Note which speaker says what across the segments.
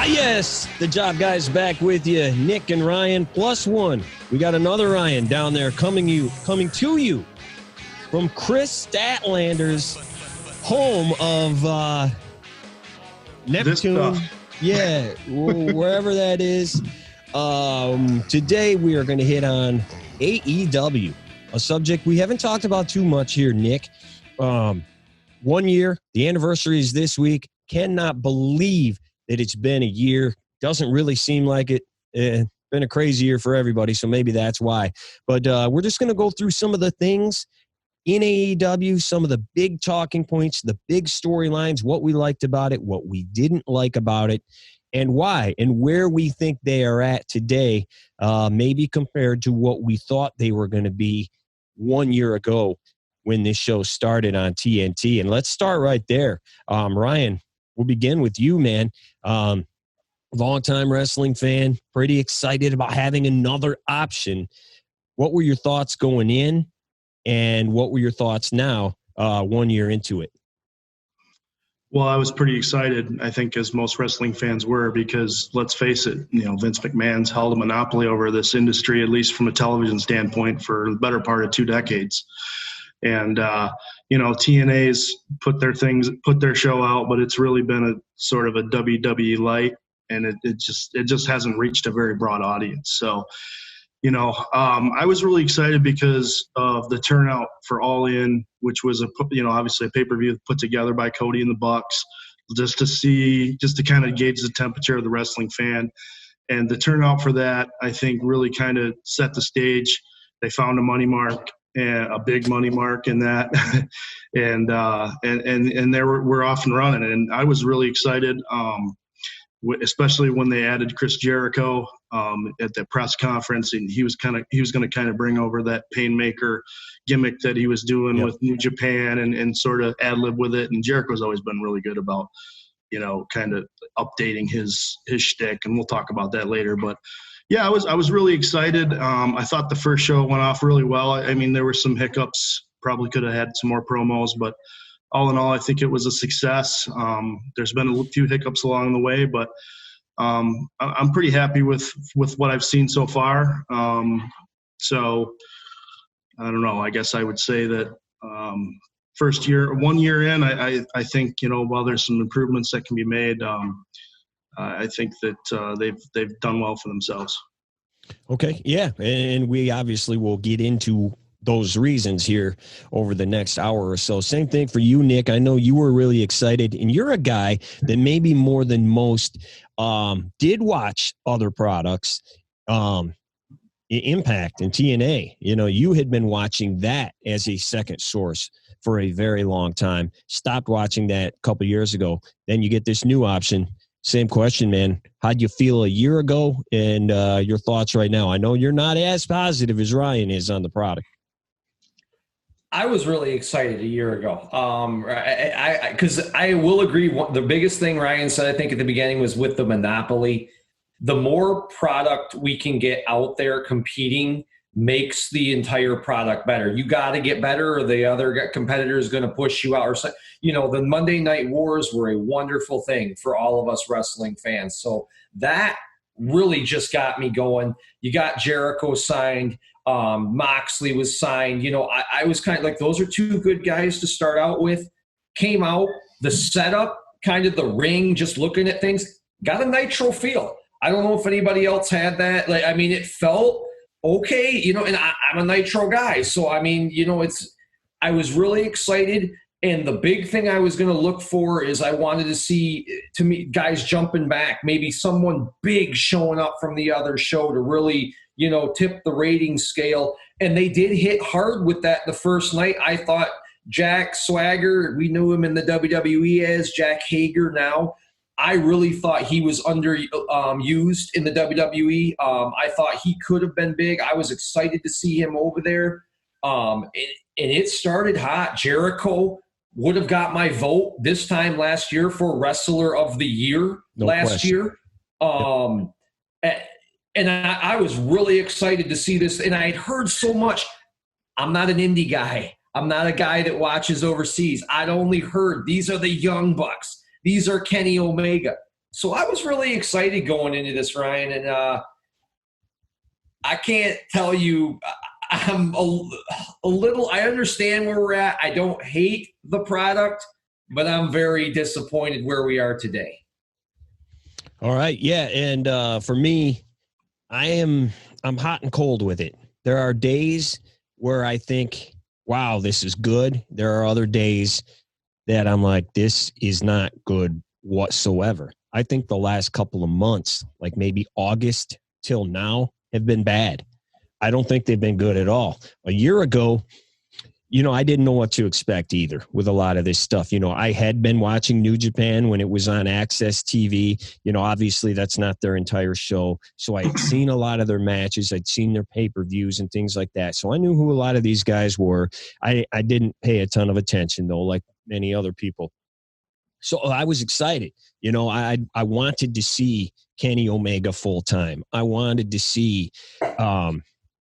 Speaker 1: Yes, the Job Guys back with you. Nick and Ryan plus one. We got another Ryan down there coming to you from Chris Statlander's home of Neptune. Yeah, wherever that is. Today we are going to hit on AEW, a subject we haven't talked about too much here, Nick. 1 year, the anniversary is this week. Cannot believe that it's been a year. Doesn't really seem like it. It's been a crazy year for everybody, so maybe that's why. But we're just going to go through some of the things in AEW, some of the big talking points, the big storylines, what we liked about it, what we didn't like about it, and why, and where we think they are at today, maybe compared to what we thought they were going to be 1 year ago when this show started on TNT. And let's start right there. Ryan, we'll begin with you, man. Longtime wrestling fan, pretty excited about having another option. What were your thoughts going in, and what were your thoughts now, 1 year into it?
Speaker 2: Well, I was pretty excited, I think, as most wrestling fans were, because let's face it, Vince McMahon's held a monopoly over this industry, at least from a television standpoint, for the better part of 2 decades. And, TNA's put their show out, but it's really been a sort of a WWE light, and it just hasn't reached a very broad audience. So, I was really excited because of the turnout for All In, which was obviously a pay-per-view put together by Cody and the Bucks, just to kind of gauge the temperature of the wrestling fan. And the turnout for that, I think, really kind of set the stage. They found a money mark, and a big money mark in that, and we're off and running. And I was really excited, especially when they added Chris Jericho at the press conference, and he was going to kind of bring over that Painmaker gimmick that he was doing with New Japan and sort of ad lib with it. And Jericho's always been really good about kind of updating his shtick, and we'll talk about that later. But yeah, I was really excited. I thought the first show went off really well. I mean, there were some hiccups. Probably could have had some more promos, but all in all, I think it was a success. There's been a few hiccups along the way, but I'm pretty happy with what I've seen so far. So I don't know. I guess I would say that 1 year in, I think, while there's some improvements that can be made, I think that they've done well for themselves.
Speaker 1: Okay, yeah, and we obviously will get into those reasons here over the next hour or so. Same thing for you, Nick. I know you were really excited, and you're a guy that maybe more than most did watch other products, Impact and TNA. You had been watching that as a second source for a very long time. Stopped watching that a couple years ago. Then you get this new option. Same question, man. How'd you feel a year ago, and your thoughts right now? I know you're not as positive as Ryan is on the product.
Speaker 3: I was really excited a year ago because I will agree. The biggest thing Ryan said, I think, at the beginning was with the monopoly. The more product we can get out there competing makes the entire product better. You got to get better, or the other competitor is going to push you out. Or the Monday Night Wars were a wonderful thing for all of us wrestling fans. So that really just got me going. You got Jericho signed. Moxley was signed. I was kind of like, those are 2 good guys to start out with. Came out, the setup, kind of the ring, just looking at things, got a Nitro feel. I don't know if anybody else had that. It felt okay, and I'm a Nitro guy. So, I was really excited. And the big thing I was going to look for is I wanted to see, to me, guys jumping back, maybe someone big showing up from the other show to really, tip the rating scale. And they did hit hard with that the first night. I thought Jack Swagger, we knew him in the WWE as Jack Hager now. I really thought he was underused in the WWE. I thought he could have been big. I was excited to see him over there. And it started hot. Jericho would have got my vote this time last year for Wrestler of the Year year. And I was really excited to see this. And I had heard so much. I'm not an indie guy. I'm not a guy that watches overseas. I'd only heard these are the Young Bucks. These are Kenny Omega. So I was really excited going into this, Ryan, and I can't tell you. I'm a little. I understand where we're at. I don't hate the product, but I'm very disappointed where we are today.
Speaker 1: All right, yeah, and for me, I'm hot and cold with it. There are days where I think, wow, this is good. There are other days that I'm like, this is not good whatsoever. I think the last couple of months, like maybe August till now, have been bad. I don't think they've been good at all. A year ago, I didn't know what to expect either with a lot of this stuff. I had been watching New Japan when it was on Access TV. Obviously that's not their entire show. So I had seen a lot of their matches. I'd seen their pay-per-views and things like that. So I knew who a lot of these guys were. I didn't pay a ton of attention, though, like many other people. So I was excited. I wanted to see Kenny Omega full-time. I wanted to see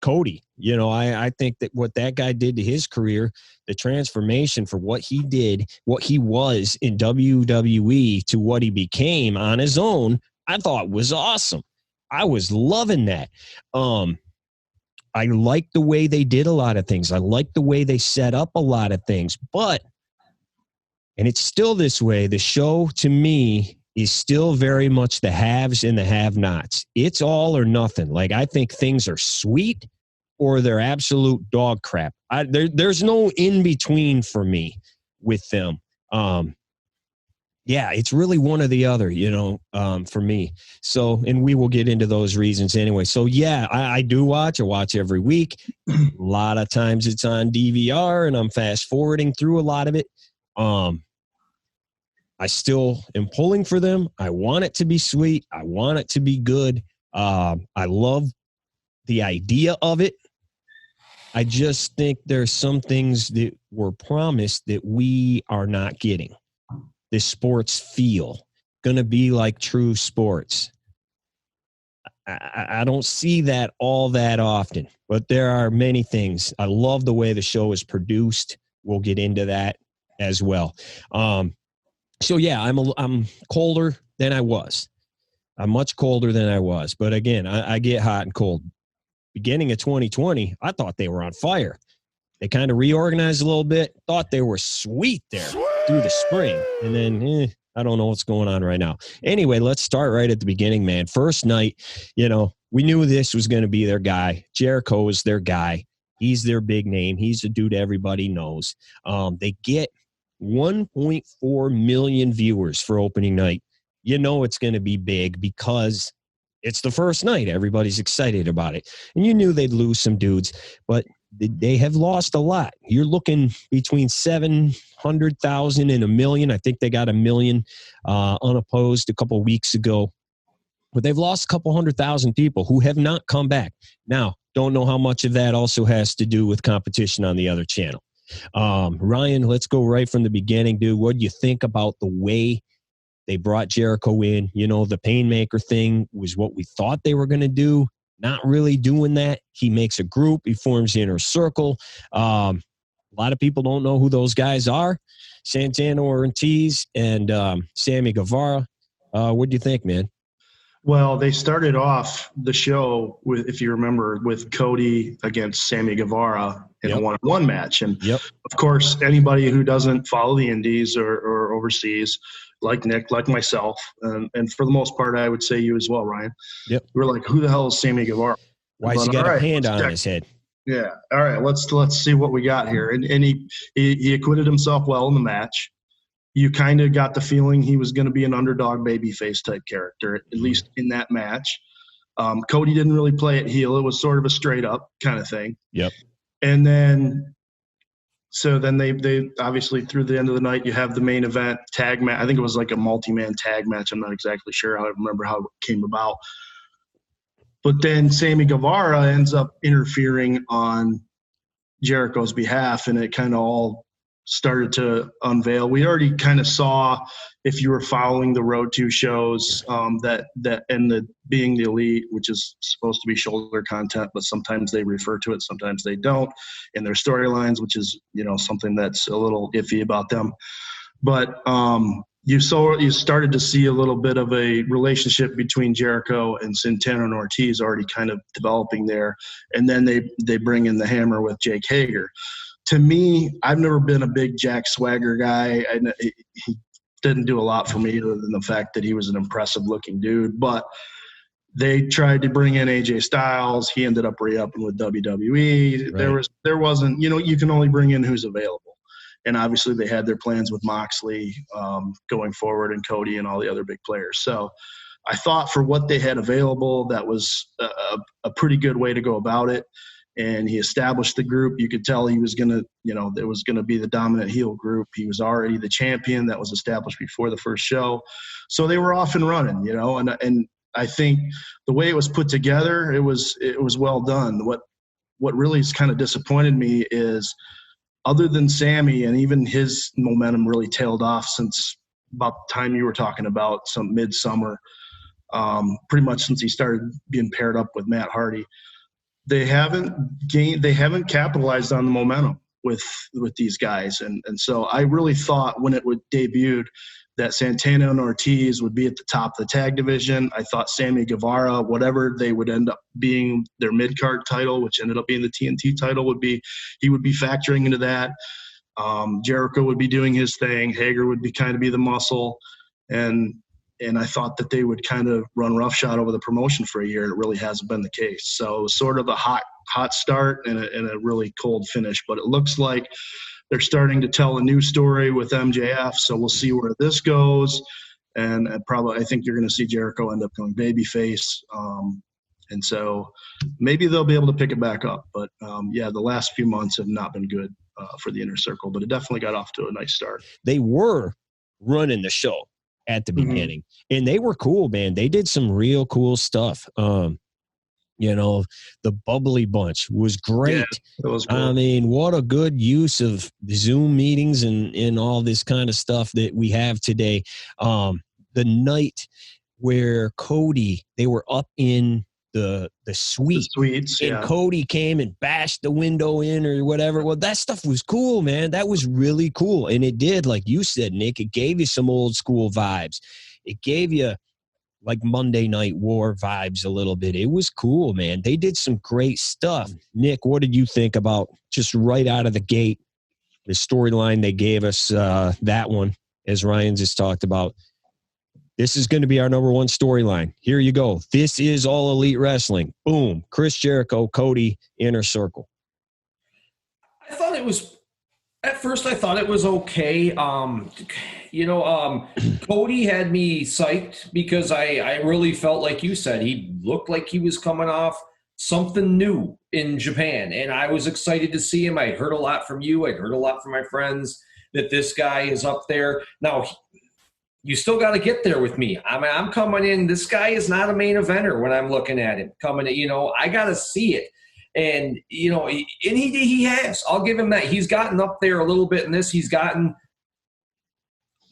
Speaker 1: Cody. I think that what that guy did to his career, the transformation for what he did, what he was in WWE to what he became on his own, I thought was awesome. I was loving that. I liked the way they did a lot of things. I liked the way they set up a lot of things. And it's still this way, the show to me is still very much the haves and the have-nots. It's all or nothing. Like, I think things are sweet or they're absolute dog crap. There's no in-between for me with them. Yeah, it's really one or the other, for me. So, and we will get into those reasons anyway. So, yeah, I do watch. I watch every week. A lot of times it's on DVR, and I'm fast-forwarding through a lot of it. I still am pulling for them. I want it to be sweet. I want it to be good. I love the idea of it. I just think there's some things that were promised that we are not getting. The sports feel going to be like true sports. I don't see that all that often, but there are many things. I love the way the show is produced. We'll get into that as well. So yeah, I'm colder than I was. I'm much colder than I was. But again, I get hot and cold. Beginning of 2020, I thought they were on fire. They kind of reorganized a little bit. Thought they were sweet there through the spring. And then, I don't know what's going on right now. Anyway, let's start right at the beginning, man. First night, we knew this was going to be their guy. Jericho is their guy. He's their big name. He's a dude everybody knows. They get 1.4 million viewers for opening night. It's going to be big because it's the first night. Everybody's excited about it. And you knew they'd lose some dudes, but they have lost a lot. You're looking between 700,000 and 1 million. I think they got 1 million unopposed a couple of weeks ago. But they've lost a couple 100,000 people who have not come back. Now, don't know how much of that also has to do with competition on the other channel. Ryan, let's go right from the beginning, dude. What do you think about the way they brought Jericho in? The Painmaker thing was what we thought they were going to do. Not really doing that. He makes a group. He forms the Inner Circle. A lot of people don't know who those guys are. Santana Ortiz and Sammy Guevara. What do you think, man?
Speaker 2: Well, they started off the show with, if you remember, with Cody against Sammy Guevara in a one-on-one match. And of course, anybody who doesn't follow the indies or overseas, like Nick, like myself, and for the most part, I would say you as well, Ryan. We're like, who the hell is Sammy Guevara?
Speaker 1: Why's he got a hand on his head?
Speaker 2: Yeah. All right. Let's see what we got here. And he acquitted himself well in the match. You kind of got the feeling he was going to be an underdog babyface type character, at least in that match. Cody didn't really play it heel. It was sort of a straight up kind of thing. And then, so then they obviously through the end of the night, you have the main event tag match. I think it was like a multi-man tag match. I'm not exactly sure. I remember how it came about. But then Sammy Guevara ends up interfering on Jericho's behalf, and it kind of all started to unveil. We already kind of saw, if you were following the Road to shows, that and the Being the Elite, which is supposed to be shoulder content, but sometimes they refer to it, sometimes they don't, in their storylines, which is something that's a little iffy about them. But you started to see a little bit of a relationship between Jericho and Santana and Ortiz already kind of developing there. And then they bring in the Hammer with Jake Hager. To me, I've never been a big Jack Swagger guy. He didn't do a lot for me other than the fact that he was an impressive looking dude. But they tried to bring in AJ Styles. He ended up re-upping with WWE. Right. There wasn't, you can only bring in who's available. And obviously they had their plans with Moxley going forward and Cody and all the other big players. So I thought for what they had available, that was a pretty good way to go about it. And he established the group. You could tell he was going to, it was going to be the dominant heel group. He was already the champion that was established before the first show. So they were off and running, and I think the way it was put together, it was well done. What really has kind of disappointed me is, other than Sammy, and even his momentum really tailed off since about the time you were talking about, some midsummer, pretty much since he started being paired up with Matt Hardy. They haven't capitalized on the momentum with these guys. And so I really thought when it would debuted that Santana and Ortiz would be at the top of the tag division. I thought Sammy Guevara, whatever they would end up being their mid-card title, which ended up being the TNT title, he would be factoring into that. Jericho would be doing his thing. Hager would be kind of be the muscle. And I thought that they would kind of run roughshod over the promotion for a year. It really hasn't been the case. So it was sort of a hot start and a really cold finish. But it looks like they're starting to tell a new story with MJF, so we'll see where this goes. And I think you're going to see Jericho end up going babyface. And so maybe they'll be able to pick it back up. But, the last few months have not been good for the Inner Circle, but it definitely got off to a nice start.
Speaker 1: They were running the show at the beginning, and they were cool, man. They did some real cool stuff. The Bubbly Bunch was great. Yeah,
Speaker 2: that was cool.
Speaker 1: I mean, what a good use of Zoom meetings and all this kind of stuff that we have today. The night where Cody, they were up in the suite.
Speaker 2: The suites,
Speaker 1: and Cody came and bashed the window in or whatever. Well, that stuff was cool, man. That was really cool. And it did, like you said, Nick, it gave you some old school vibes. It gave you like Monday Night War vibes a little bit. It was cool, man. They did some great stuff. Nick, what did you think about just right out of the gate, the storyline they gave us, that one, as Ryan just talked about? This is going to be our number one storyline. Here you go. This is All Elite Wrestling. Boom. Chris Jericho, Cody, Inner Circle.
Speaker 3: At first I thought it was okay. Cody had me psyched because I really felt, like you said, he looked like he was coming off something new in Japan. And I was excited to see him. I heard a lot from you. I heard a lot from my friends that this guy is up there. Now, you still got to get there with me. I mean, I'm coming in. This guy is not a main eventer when I'm looking at him. I got to see it. And, he has. I'll give him that. He's gotten up there a little bit in this. He's gotten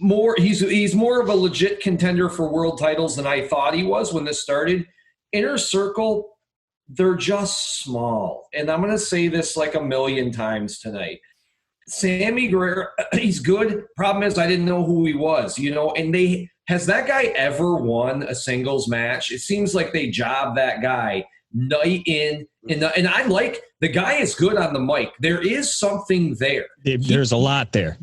Speaker 3: more. He's more of a legit contender for world titles than I thought he was when this started. Inner Circle, they're just small. And I'm going to say this like a million times tonight. Sammy Guerrero, he's good. Problem is I didn't know who he was, and has that guy ever won a singles match? It seems like they job that guy night in, and I like the guy is good on the mic. There is something there.
Speaker 1: There's a lot there.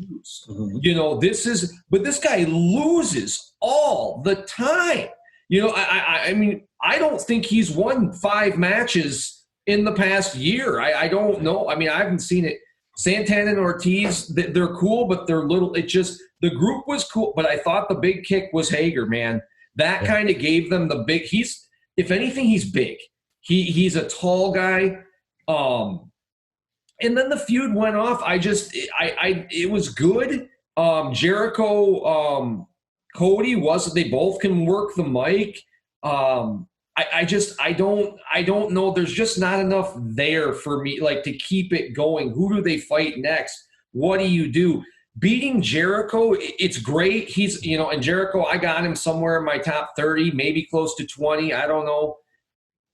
Speaker 3: But this guy loses all the time. I mean, I don't think he's won 5 matches in the past year. I don't know. I mean, I haven't seen it. Santana and Ortiz, they're cool, but they're little. The group was cool, but I thought the big kick was Hager, man. That kind of gave them the big. If anything, he's big. He's a tall guy. And then the feud went off. It was good. Jericho, Cody they both can work the mic. I don't know. There's just not enough there for me, like, to keep it going. Who do they fight next? What do you do? Beating Jericho, it's great. He's, and Jericho, I got him somewhere in my top 30, maybe close to 20. I don't know.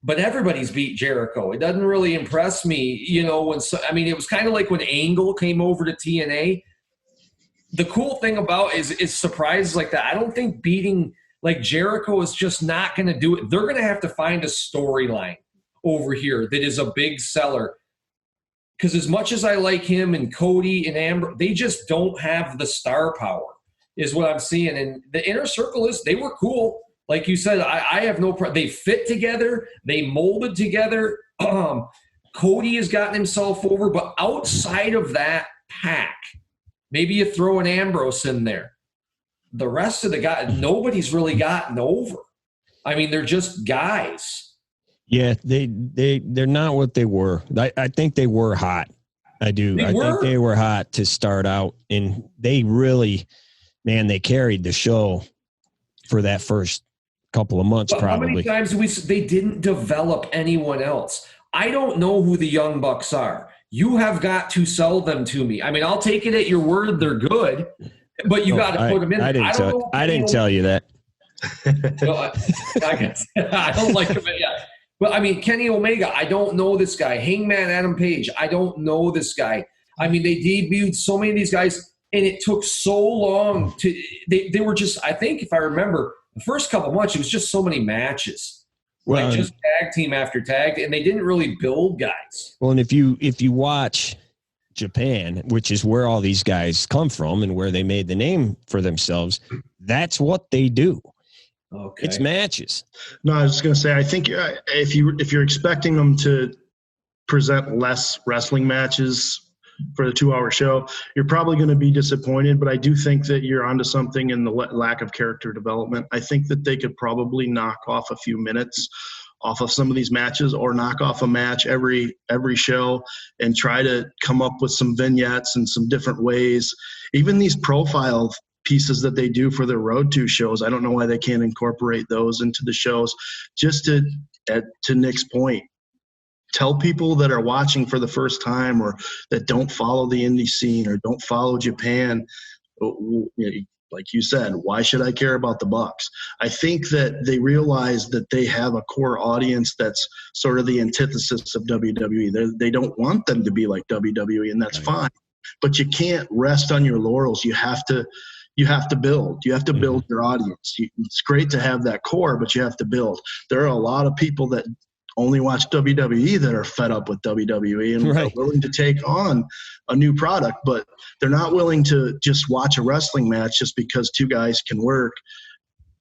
Speaker 3: But everybody's beat Jericho. It doesn't really impress me, it was kind of like when Angle came over to TNA. the cool thing about is surprises like that. I don't think beating like Jericho is just not going to do it. They're going to have to find a storyline over here that is a big seller. Because as much as I like him and Cody and Amber, they just don't have the star power, is what I'm seeing. And the Inner Circle they were cool. Like you said, I have no problem. They fit together. They molded together. Cody has gotten himself over. But outside of that pack, maybe you throw an Ambrose in there. The rest of the guys, nobody's really gotten over. I mean, they're just guys.
Speaker 1: Yeah, they're not what they were. I think they were hot. I do. I think they were hot to start out, and they really, man, they carried the show for that first couple of months. But probably. How many
Speaker 3: times they didn't develop anyone else? I don't know who the Young Bucks are. You have got to sell them to me. I mean, I'll take it at your word; they're good, but you got to put them in.
Speaker 1: I didn't tell you that.
Speaker 3: No, I don't like them yet. But, I mean, Kenny Omega, I don't know this guy. Hangman Adam Page, I don't know this guy. I mean, they debuted so many of these guys, and it took so long to – they were just – I think if I remember, the first couple months, it was just so many matches. Well, like just tag team after tag, and they didn't really build guys.
Speaker 1: Well, and if you watch Japan, which is where all these guys come from and where they made the name for themselves, that's what they do. Okay. It's matches.
Speaker 2: No, I was just going to say, I think if you're expecting them to present less wrestling matches for the 2-hour show, you're probably going to be disappointed. But I do think that you're onto something in the lack of character development. I think that they could probably knock off a few minutes off of some of these matches, or knock off a match every show and try to come up with some vignettes and some different ways. Even these profile pieces that they do for their Road to shows, I don't know why they can't incorporate those into the shows. Just to Nick's point, tell people that are watching for the first time or that don't follow the indie scene or don't follow Japan, like you said, why should I care about the Bucks? I think that they realize that they have a core audience that's sort of the antithesis of WWE. They don't want them to be like WWE, and that's fine. But you can't rest on your laurels. You have to build. You have to build your audience. It's great to have that core, but you have to build. There are a lot of people that only watch WWE that are fed up with WWE and are willing to take on a new product, but they're not willing to just watch a wrestling match just because two guys can work,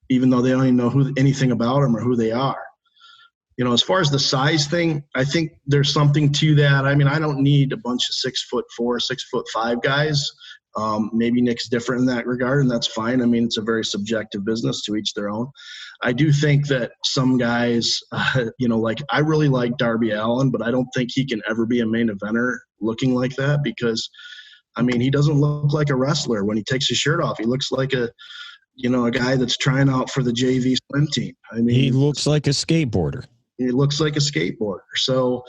Speaker 2: even though they don't even know anything about them or who they are. As far as the size thing, I think there's something to that. I mean, I don't need a bunch of 6'4", 6'5" guys. Maybe Nick's different in that regard, and that's fine. I mean, it's a very subjective business, to each their own. I do think that some guys, like I really like Darby Allen, but I don't think he can ever be a main eventer looking like that because, I mean, he doesn't look like a wrestler when he takes his shirt off. He looks like a guy that's trying out for the JV swim team. I mean,
Speaker 1: he looks like a skateboarder.
Speaker 2: He looks like a skateboarder. So,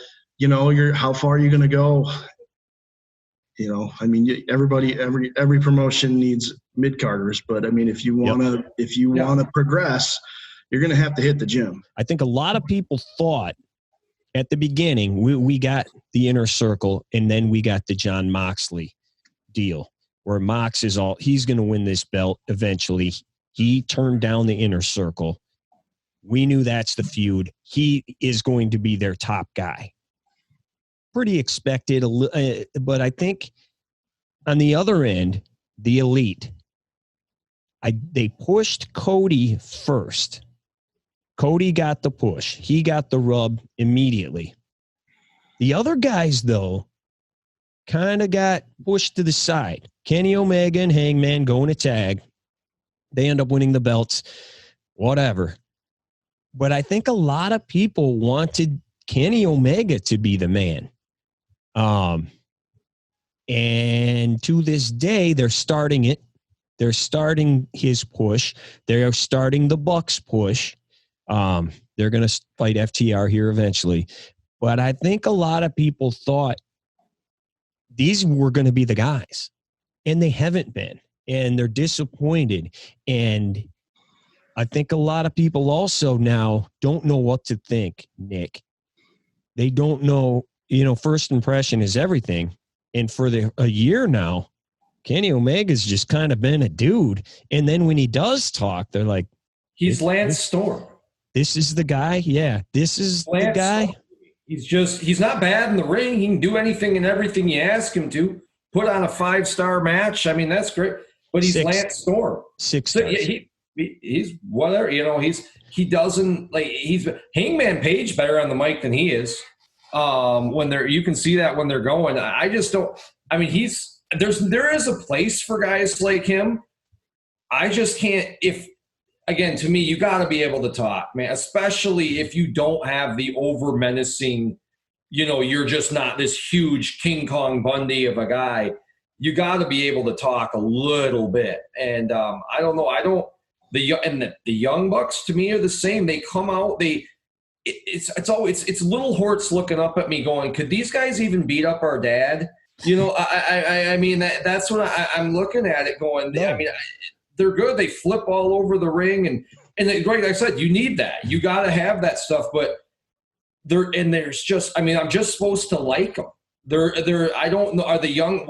Speaker 2: how far are you going to go? I mean, every promotion needs mid-carders, but I mean, if you want to progress, you're going to have to hit the gym.
Speaker 1: I think a lot of people thought at the beginning we got the Inner Circle, and then we got the Jon Moxley deal where Mox he's going to win this belt eventually. He turned down the Inner Circle. We knew that's the feud. He is going to be their top guy. Pretty expected, but I think on the other end, the Elite, they pushed Cody first. Cody got the push. He got the rub immediately. The other guys, though, kind of got pushed to the side. Kenny Omega and Hangman going to tag. They end up winning the belts, whatever. But I think a lot of people wanted Kenny Omega to be the man. And to this day, they're starting it. They're starting his push. They're starting the Bucks push. They're going to fight FTR here eventually. But I think a lot of people thought these were going to be the guys, and they haven't been, and they're disappointed. And I think a lot of people also now don't know what to think, Nick. They don't know. First impression is everything. And for a year now, Kenny Omega's just kind of been a dude. And then when he does talk, they're like,
Speaker 3: he's Lance Storm.
Speaker 1: This is the guy. Yeah, this is Lance the guy. Storm.
Speaker 3: He's not bad in the ring. He can do anything and everything you ask him to. Put on a 5-star match. I mean, that's great. But he's Lance Storm.
Speaker 1: 6 stars.
Speaker 3: He's whatever, he doesn't like, he's Hangman Page better on the mic than he is. When you can see that when they're going. I just don't. I mean, there is a place for guys like him. I just can't. Again, to me, you got to be able to talk, man. Especially if you don't have the over menacing. You're just not this huge King Kong Bundy of a guy. You got to be able to talk a little bit. And I don't know. The Young Bucks to me are the same. They come out. It's little Hortz looking up at me going, could these guys even beat up our dad? I mean, that's what I'm looking at it going, yeah. I mean, they're good. They flip all over the ring. And like I said, you need that. You got to have that stuff. But there's just, I mean, I'm just supposed to like them. I don't know. Are the young,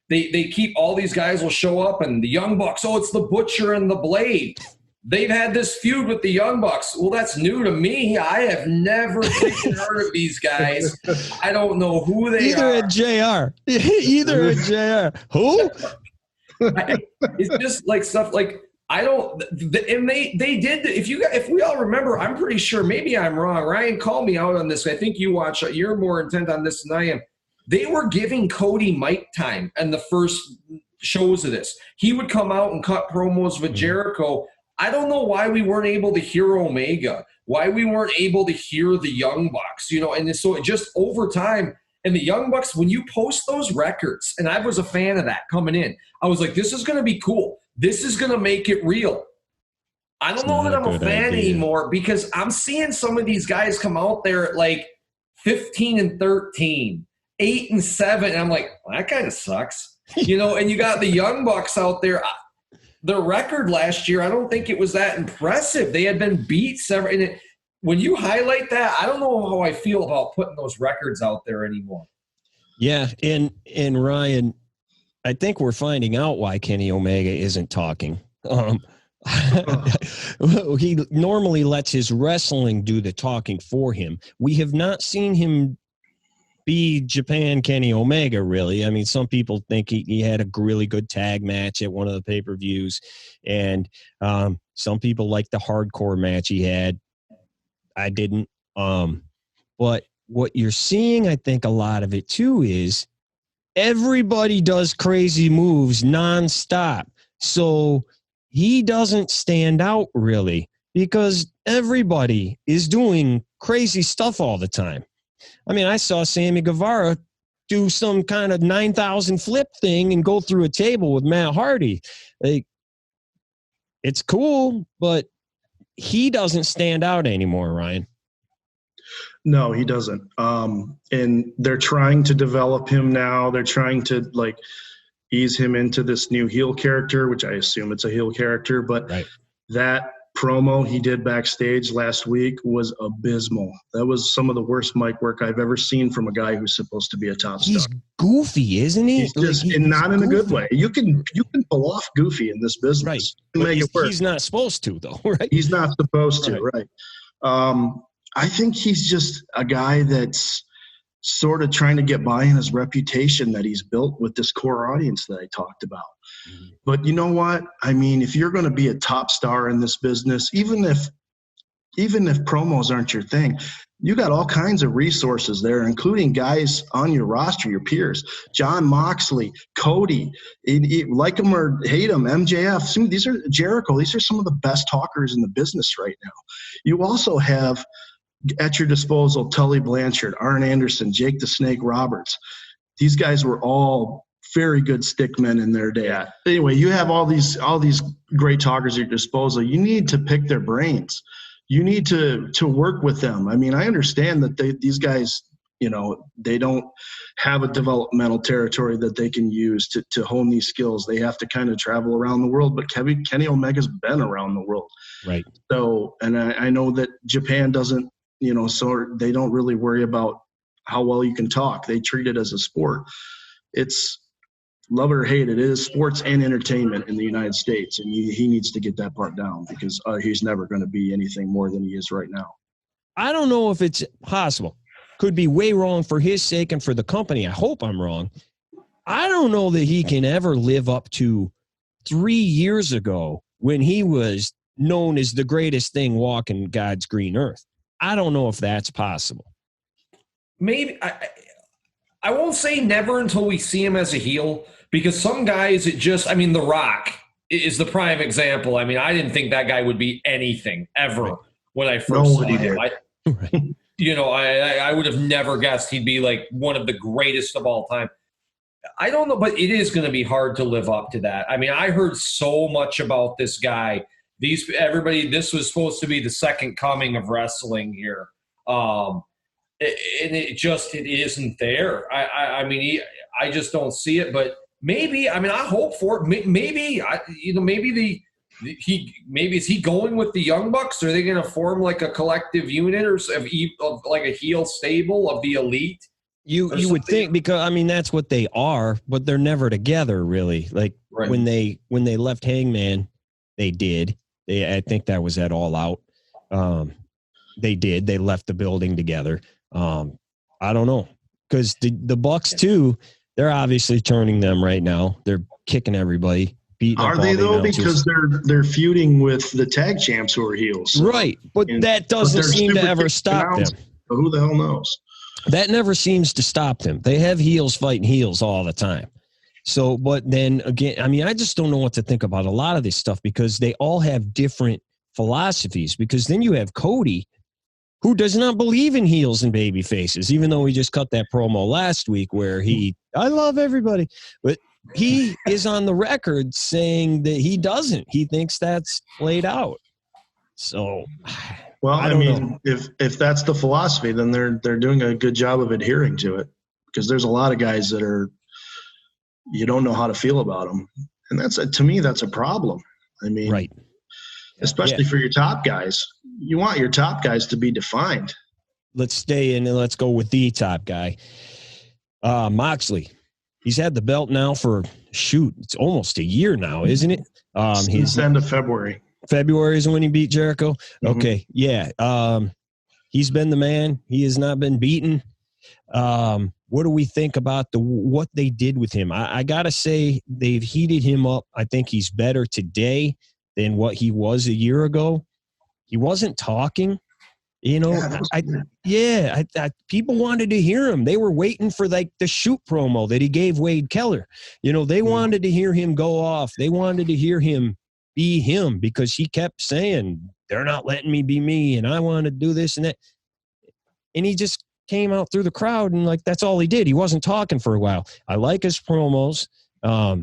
Speaker 3: they keep all these guys will show up and the Young Bucks, it's the Butcher and the Blade. They've had this feud with the Young Bucks. Well, that's new to me. I have never freaking heard of these guys. I don't know who they are.
Speaker 1: Either a JR. Who?
Speaker 3: It's just like stuff like I don't. And they did. If we all remember, I'm pretty sure. Maybe I'm wrong. Ryan, call me out on this. I think you're more intent on this than I am. They were giving Cody mic time in the first shows of this. He would come out and cut promos with Jericho. I don't know why we weren't able to hear Omega, why we weren't able to hear the Young Bucks, and so just over time, and the Young Bucks, when you post those records, and I was a fan of that coming in, I was like, this is going to be cool. This is going to make it real. I don't know that I'm a fan anymore because I'm seeing some of these guys come out there at like 15-13, 8-7, and I'm like, well, that kind of sucks. And you got the Young Bucks out there. The record last year, I don't think it was that impressive. They had been beat several. And when you highlight that, I don't know how I feel about putting those records out there anymore.
Speaker 1: Yeah, and Ryan, I think we're finding out why Kenny Omega isn't talking. He normally lets his wrestling do the talking for him. We have not seen him be Japan Kenny Omega, really. I mean, some people think he had a really good tag match at one of the pay-per-views, and some people like the hardcore match he had. I didn't. But what you're seeing, I think a lot of it too, is everybody does crazy moves nonstop. So he doesn't stand out really because everybody is doing crazy stuff all the time. I mean, I saw Sammy Guevara do some kind of 9,000 flip thing and go through a table with Matt Hardy. Like, it's cool, but he doesn't stand out anymore, Ryan.
Speaker 2: No, he doesn't. And they're trying to develop him now. They're trying to ease him into this new heel character, which I assume it's a heel character. But that promo he did backstage last week was abysmal. That was some of the worst mic work I've ever seen from a guy who's supposed to be a top star.
Speaker 1: He's goofy, isn't he?
Speaker 2: He's just not in a good way. You can pull off goofy in this business.
Speaker 1: Right. He's not supposed to, though, right?
Speaker 2: He's not supposed to, right. I think he's just a guy that's sort of trying to get by in his reputation that he's built with this core audience that I talked about. Mm-hmm. But you know what? I mean, if you're going to be a top star in this business, even if promos aren't your thing, you got all kinds of resources there, including guys on your roster, your peers, John Moxley, Cody, like him or hate him, MJF. These are Jericho. These are some of the best talkers in the business right now. You also have at your disposal Tully Blanchard, Arn Anderson, Jake the Snake Roberts. These guys were all very good stick men in their day. Yeah. Anyway, you have all these great talkers at your disposal. You need to pick their brains. You need to work with them. I mean, I understand that these guys, they don't have a developmental territory that they can use to hone these skills. They have to kind of travel around the world, but Kenny Omega's been around the world. Right. So, and I know that Japan doesn't, so they don't really worry about how well you can talk. They treat it as a sport. It's love it or hate it, it is sports and entertainment in the United States, and he needs to get that part down because he's never going to be anything more than he is right now.
Speaker 1: I don't know if it's possible. Could be way wrong for his sake and for the company. I hope I'm wrong. I don't know that he can ever live up to 3 years ago when he was known as the greatest thing walking God's green earth. I don't know if that's possible.
Speaker 3: Maybe I won't say never until we see him as a heel, because some guys The Rock is the prime example. I mean, I didn't think that guy would be anything ever when I first saw him. I would have never guessed he'd be like one of the greatest of all time. I don't know, but it is going to be hard to live up to that. I mean, I heard so much about this guy. This was supposed to be the second coming of wrestling here. And it isn't there. I just don't see it, but maybe, I hope for it. Maybe is he going with the Young Bucks? Are they going to form like a collective unit or of like a heel stable of the Elite?
Speaker 1: You would think, because that's what they are, but they're never together really. Like when they left Hangman, they did. I think that was at All Out. They left the building together. I don't know, because the Bucks too, they're obviously turning them right now. They're kicking everybody.
Speaker 2: Are they though? Because they're feuding with the tag champs who are heels. So.
Speaker 1: Right, but that doesn't seem to ever stop them.
Speaker 2: Who the hell knows?
Speaker 1: That never seems to stop them. They have heels fighting heels all the time. So, but then again, I just don't know what to think about a lot of this stuff because they all have different philosophies. Because then you have Cody, who does not believe in heels and baby faces, even though he just cut that promo last week where I love everybody. But he is on the record saying that he doesn't. He thinks that's played out. So,
Speaker 2: well, I mean, if that's the philosophy, then they're doing a good job of adhering to it, because there's a lot of guys that you don't know how to feel about them, and to me that's a problem. I mean,
Speaker 1: right.
Speaker 2: Especially for your top guys, you want your top guys to be defined.
Speaker 1: Let's stay in and let's go with the top guy, Moxley. He's had the belt now for it's almost a year now, isn't it?
Speaker 2: He's end of February.
Speaker 1: February is when he beat Jericho.
Speaker 2: Mm-hmm.
Speaker 1: Okay, yeah. He's been the man. He has not been beaten. What do we think about what they did with him? I gotta say they've heated him up. I think he's better today than what he was a year ago. He wasn't talking. People wanted to hear him. They were waiting for like the shoot promo that he gave Wade Keller. They wanted to hear him go off. They wanted to hear him be him, because he kept saying, they're not letting me be me, and I want to do this and that. And he just came out through the crowd, and like that's all he did. He wasn't talking for a while. I like his promos. I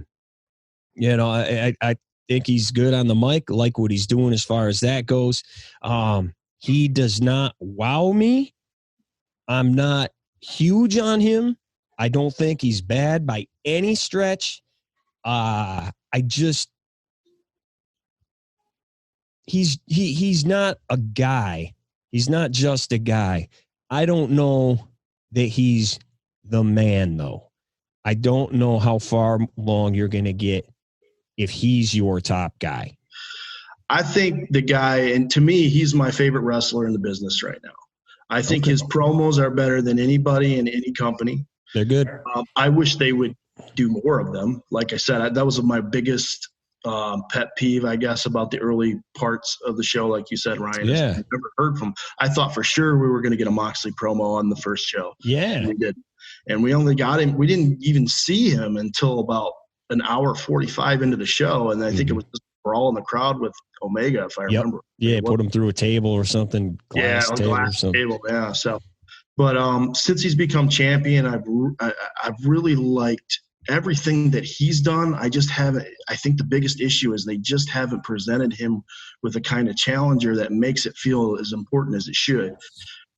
Speaker 1: think he's good on the mic. Like what he's doing as far as that goes. He does not wow me. I'm not huge on him. I don't think he's bad by any stretch. He's not a guy. He's not just a guy. I don't know that he's the man, though. I don't know how far along you're going to get if he's your top guy.
Speaker 2: I think the guy, and to me, he's my favorite wrestler in the business right now. I think his promos are better than anybody in any company.
Speaker 1: They're good.
Speaker 2: I wish they would do more of them. Like I said, that was my biggest pet peeve, I guess, about the early parts of the show. Like you said, Ryan,
Speaker 1: yeah.
Speaker 2: I've never heard from. I thought for sure we were going to get a Moxley promo on the first show.
Speaker 1: Yeah,
Speaker 2: and we did, and we only got him. We didn't even see him until about an hour 45 into the show, and I think it was just brawl in the crowd with Omega, if I remember.
Speaker 1: Yeah, put him through a table or something.
Speaker 2: Glass table. Yeah. So, but since he's become champion, I've really liked everything that he's done. I think the biggest issue is they just haven't presented him with a kind of challenger that makes it feel as important as it should.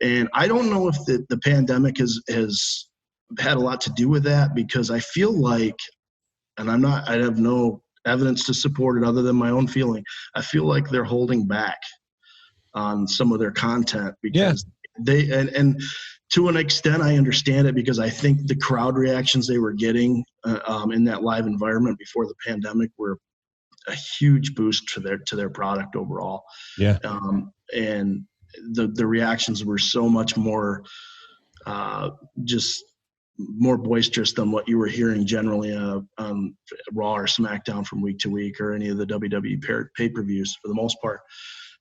Speaker 2: And I don't know if the pandemic has had a lot to do with that, because I feel like, and I have no evidence to support it other than my own feeling, I feel like they're holding back on some of their content because they, and to an extent, I understand it because I think the crowd reactions they were getting in that live environment before the pandemic were a huge boost to their product overall.
Speaker 1: Yeah.
Speaker 2: And the reactions were so much more just more boisterous than what you were hearing generally on Raw or SmackDown from week to week or any of the WWE pay-per-views for the most part.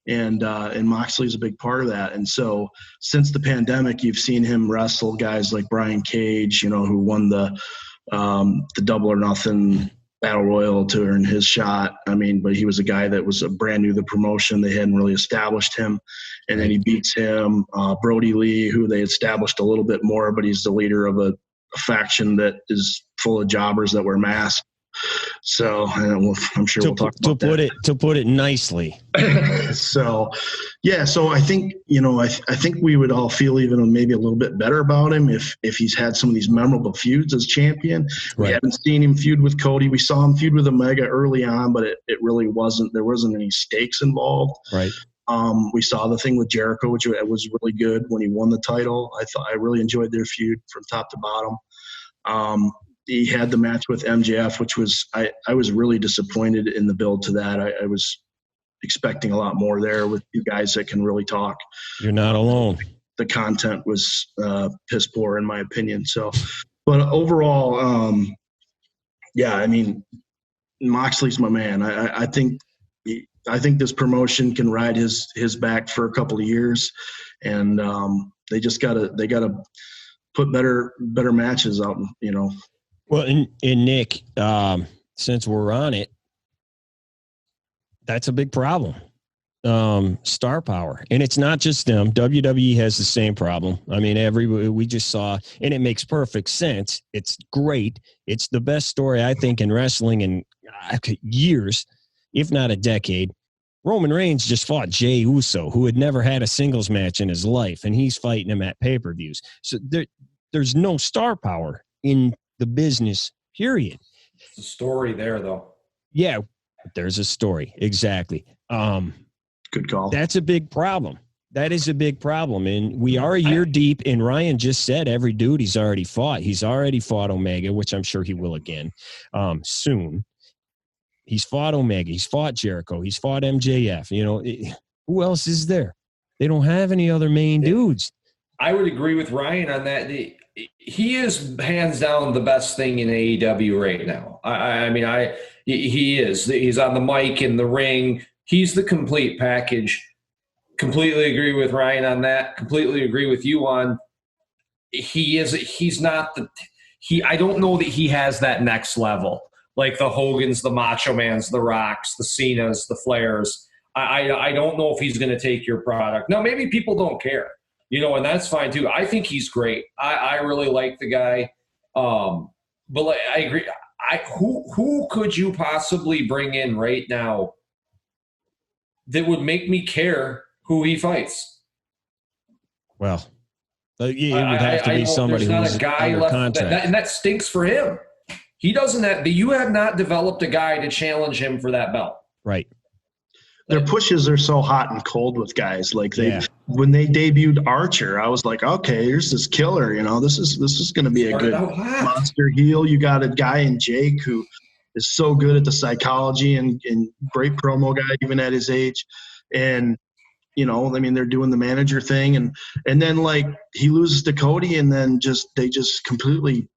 Speaker 2: And Moxley's a big part of that. And so since the pandemic, you've seen him wrestle guys like Brian Cage, who won the Double or Nothing Battle Royal to earn his shot. I mean, but he was a guy that was brand new to the promotion. They hadn't really established him. And then he beats him. Brody Lee, who they established a little bit more, but he's the leader of a faction that is full of jobbers that wear masks. So I'm sure we'll talk about that.
Speaker 1: To put it nicely.
Speaker 2: So I think, I think we would all feel even maybe a little bit better about him if he's had some of these memorable feuds as champion.
Speaker 1: Right.
Speaker 2: We haven't seen him feud with Cody. We saw him feud with Omega early on, but it really there wasn't any stakes involved.
Speaker 1: Right.
Speaker 2: We saw the thing with Jericho, which was really good when he won the title. I really enjoyed their feud from top to bottom. He had the match with MJF, which was I was really disappointed in the build to that. I was expecting a lot more there with you guys that can really talk.
Speaker 1: You're not alone.
Speaker 2: The content was piss poor in my opinion. So, but overall, I mean, Moxley's my man. I think this promotion can ride his back for a couple of years, and they gotta put better matches out.
Speaker 1: Well, and Nick, since we're on it, that's a big problem. Star power. And it's not just them. WWE has the same problem. I mean, we just saw, and it makes perfect sense. It's great. It's the best story, I think, in wrestling in years, if not a decade. Roman Reigns just fought Jey Uso, who had never had a singles match in his life, and he's fighting him at pay-per-views. So there's no star power in the business, period.
Speaker 3: It's a story there, though.
Speaker 1: Yeah, there's a story. Exactly.
Speaker 2: Good call.
Speaker 1: That's a big problem. That is a big problem. And we are a year deep, and Ryan just said every dude he's already fought. He's already fought Omega, which I'm sure he will again soon. He's fought Omega. He's fought Jericho. He's fought MJF. Who else is there? They don't have any other main dudes.
Speaker 3: I would agree with Ryan on that. He is hands down the best thing in AEW right now. He is. He's on the mic, in the ring. He's the complete package. Completely agree with Ryan on that. Completely agree with you on he's not I don't know that he has that next level. Like the Hogans, the Macho Mans, the Rocks, the Cenas, the Flairs. I don't know if he's going to take your product. Now, maybe people don't care. And that's fine too. I think he's great. I really like the guy. But I agree. Who could you possibly bring in right now that would make me care who he fights?
Speaker 1: Well, it would have to be somebody who's under contract.
Speaker 3: And that stinks for him. He doesn't have. You have not developed a guy to challenge him for that belt.
Speaker 1: Right.
Speaker 2: Their pushes are so hot and cold with guys. Like when they debuted Archer, I was like, okay, here's this killer. This is going to be a good monster heel. You got a guy in Jake who is so good at the psychology and great promo guy even at his age. And they're doing the manager thing, and then like he loses to Cody, and then they just completely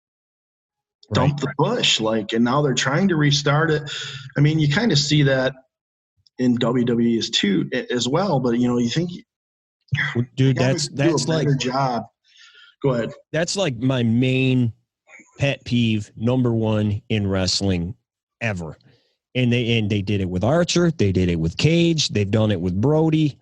Speaker 2: dump the push. And now they're trying to restart it. I mean, you kind of see that in WWE too as well, but you think,
Speaker 1: dude, that's like
Speaker 2: a job. Go ahead.
Speaker 1: That's like my main pet peeve, number one in wrestling ever. And they did it with Archer, they did it with Cage, they've done it with Brody.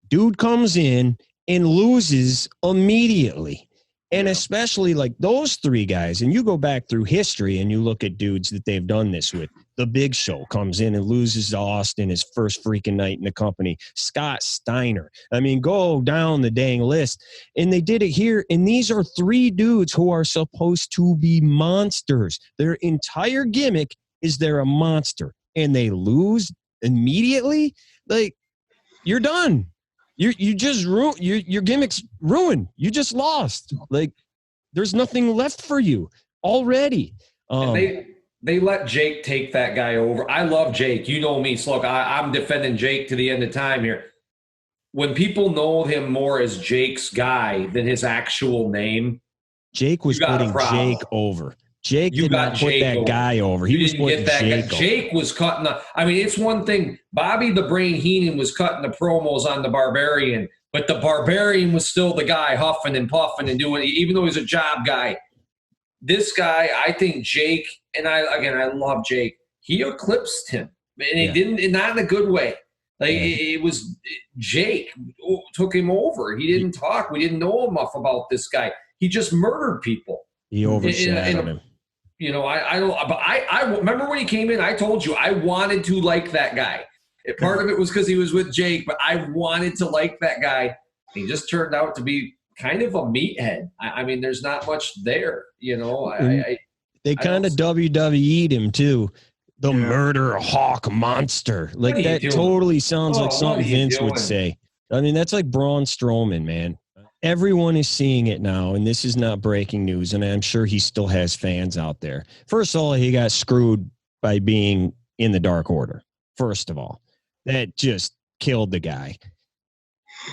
Speaker 1: Dude comes in and loses immediately. And especially like those three guys, and you go back through history and you look at dudes that they've done this with. The Big Show comes in and loses to Austin his first freaking night in the company. Scott Steiner. I mean, go down the dang list. And they did it here. And these are three dudes who are supposed to be monsters. Their entire gimmick is they're a monster. And they lose immediately. Like, you're done. You just your gimmick's ruined. You just lost. Like, there's nothing left for you already.
Speaker 3: And they let Jake take that guy over. I love Jake. You know me. So look, I'm defending Jake to the end of time here. When people know him more as Jake's guy than his actual name,
Speaker 1: Jake was putting Jake over. Jake did not put that guy over. He was putting Jake over.
Speaker 3: Jake was cutting it's one thing. Bobby the Brain Heenan was cutting the promos on the Barbarian, but the Barbarian was still the guy huffing and puffing and doing, even though he's a job guy. This guy, I think Jake, and I love Jake. He eclipsed him, and he didn't, not in a good way. Like, it was Jake took him over. He didn't talk. We didn't know enough about this guy. He just murdered people.
Speaker 1: He overshadowed him.
Speaker 3: You know, I remember when he came in, I told you I wanted to like that guy. Part of it was because he was with Jake, but I wanted to like that guy. He just turned out to be kind of a meathead. I mean, there's not much there, you know.
Speaker 1: They kind of WWE'd him too. The murder hawk monster. Like, that totally sounds like something Vince would say. I mean, that's like Braun Strowman, man. Everyone is seeing it now, and this is not breaking news, and I'm sure he still has fans out there. First of all, he got screwed by being in the Dark Order. First of all, that just killed the guy.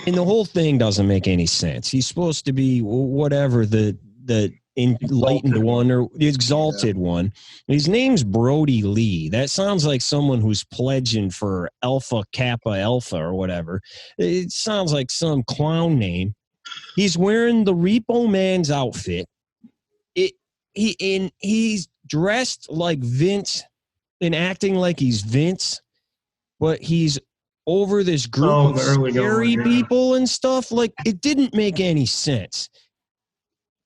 Speaker 1: And the whole thing doesn't make any sense. He's supposed to be whatever, the enlightened one or the exalted one. His name's Brody Lee. That sounds like someone who's pledging for Alpha Kappa Alpha or whatever. It sounds like some clown name. He's wearing the Repo Man's outfit. He's dressed like Vince and acting like he's Vince, but he's over this group of scary people and stuff. Like, it didn't make any sense.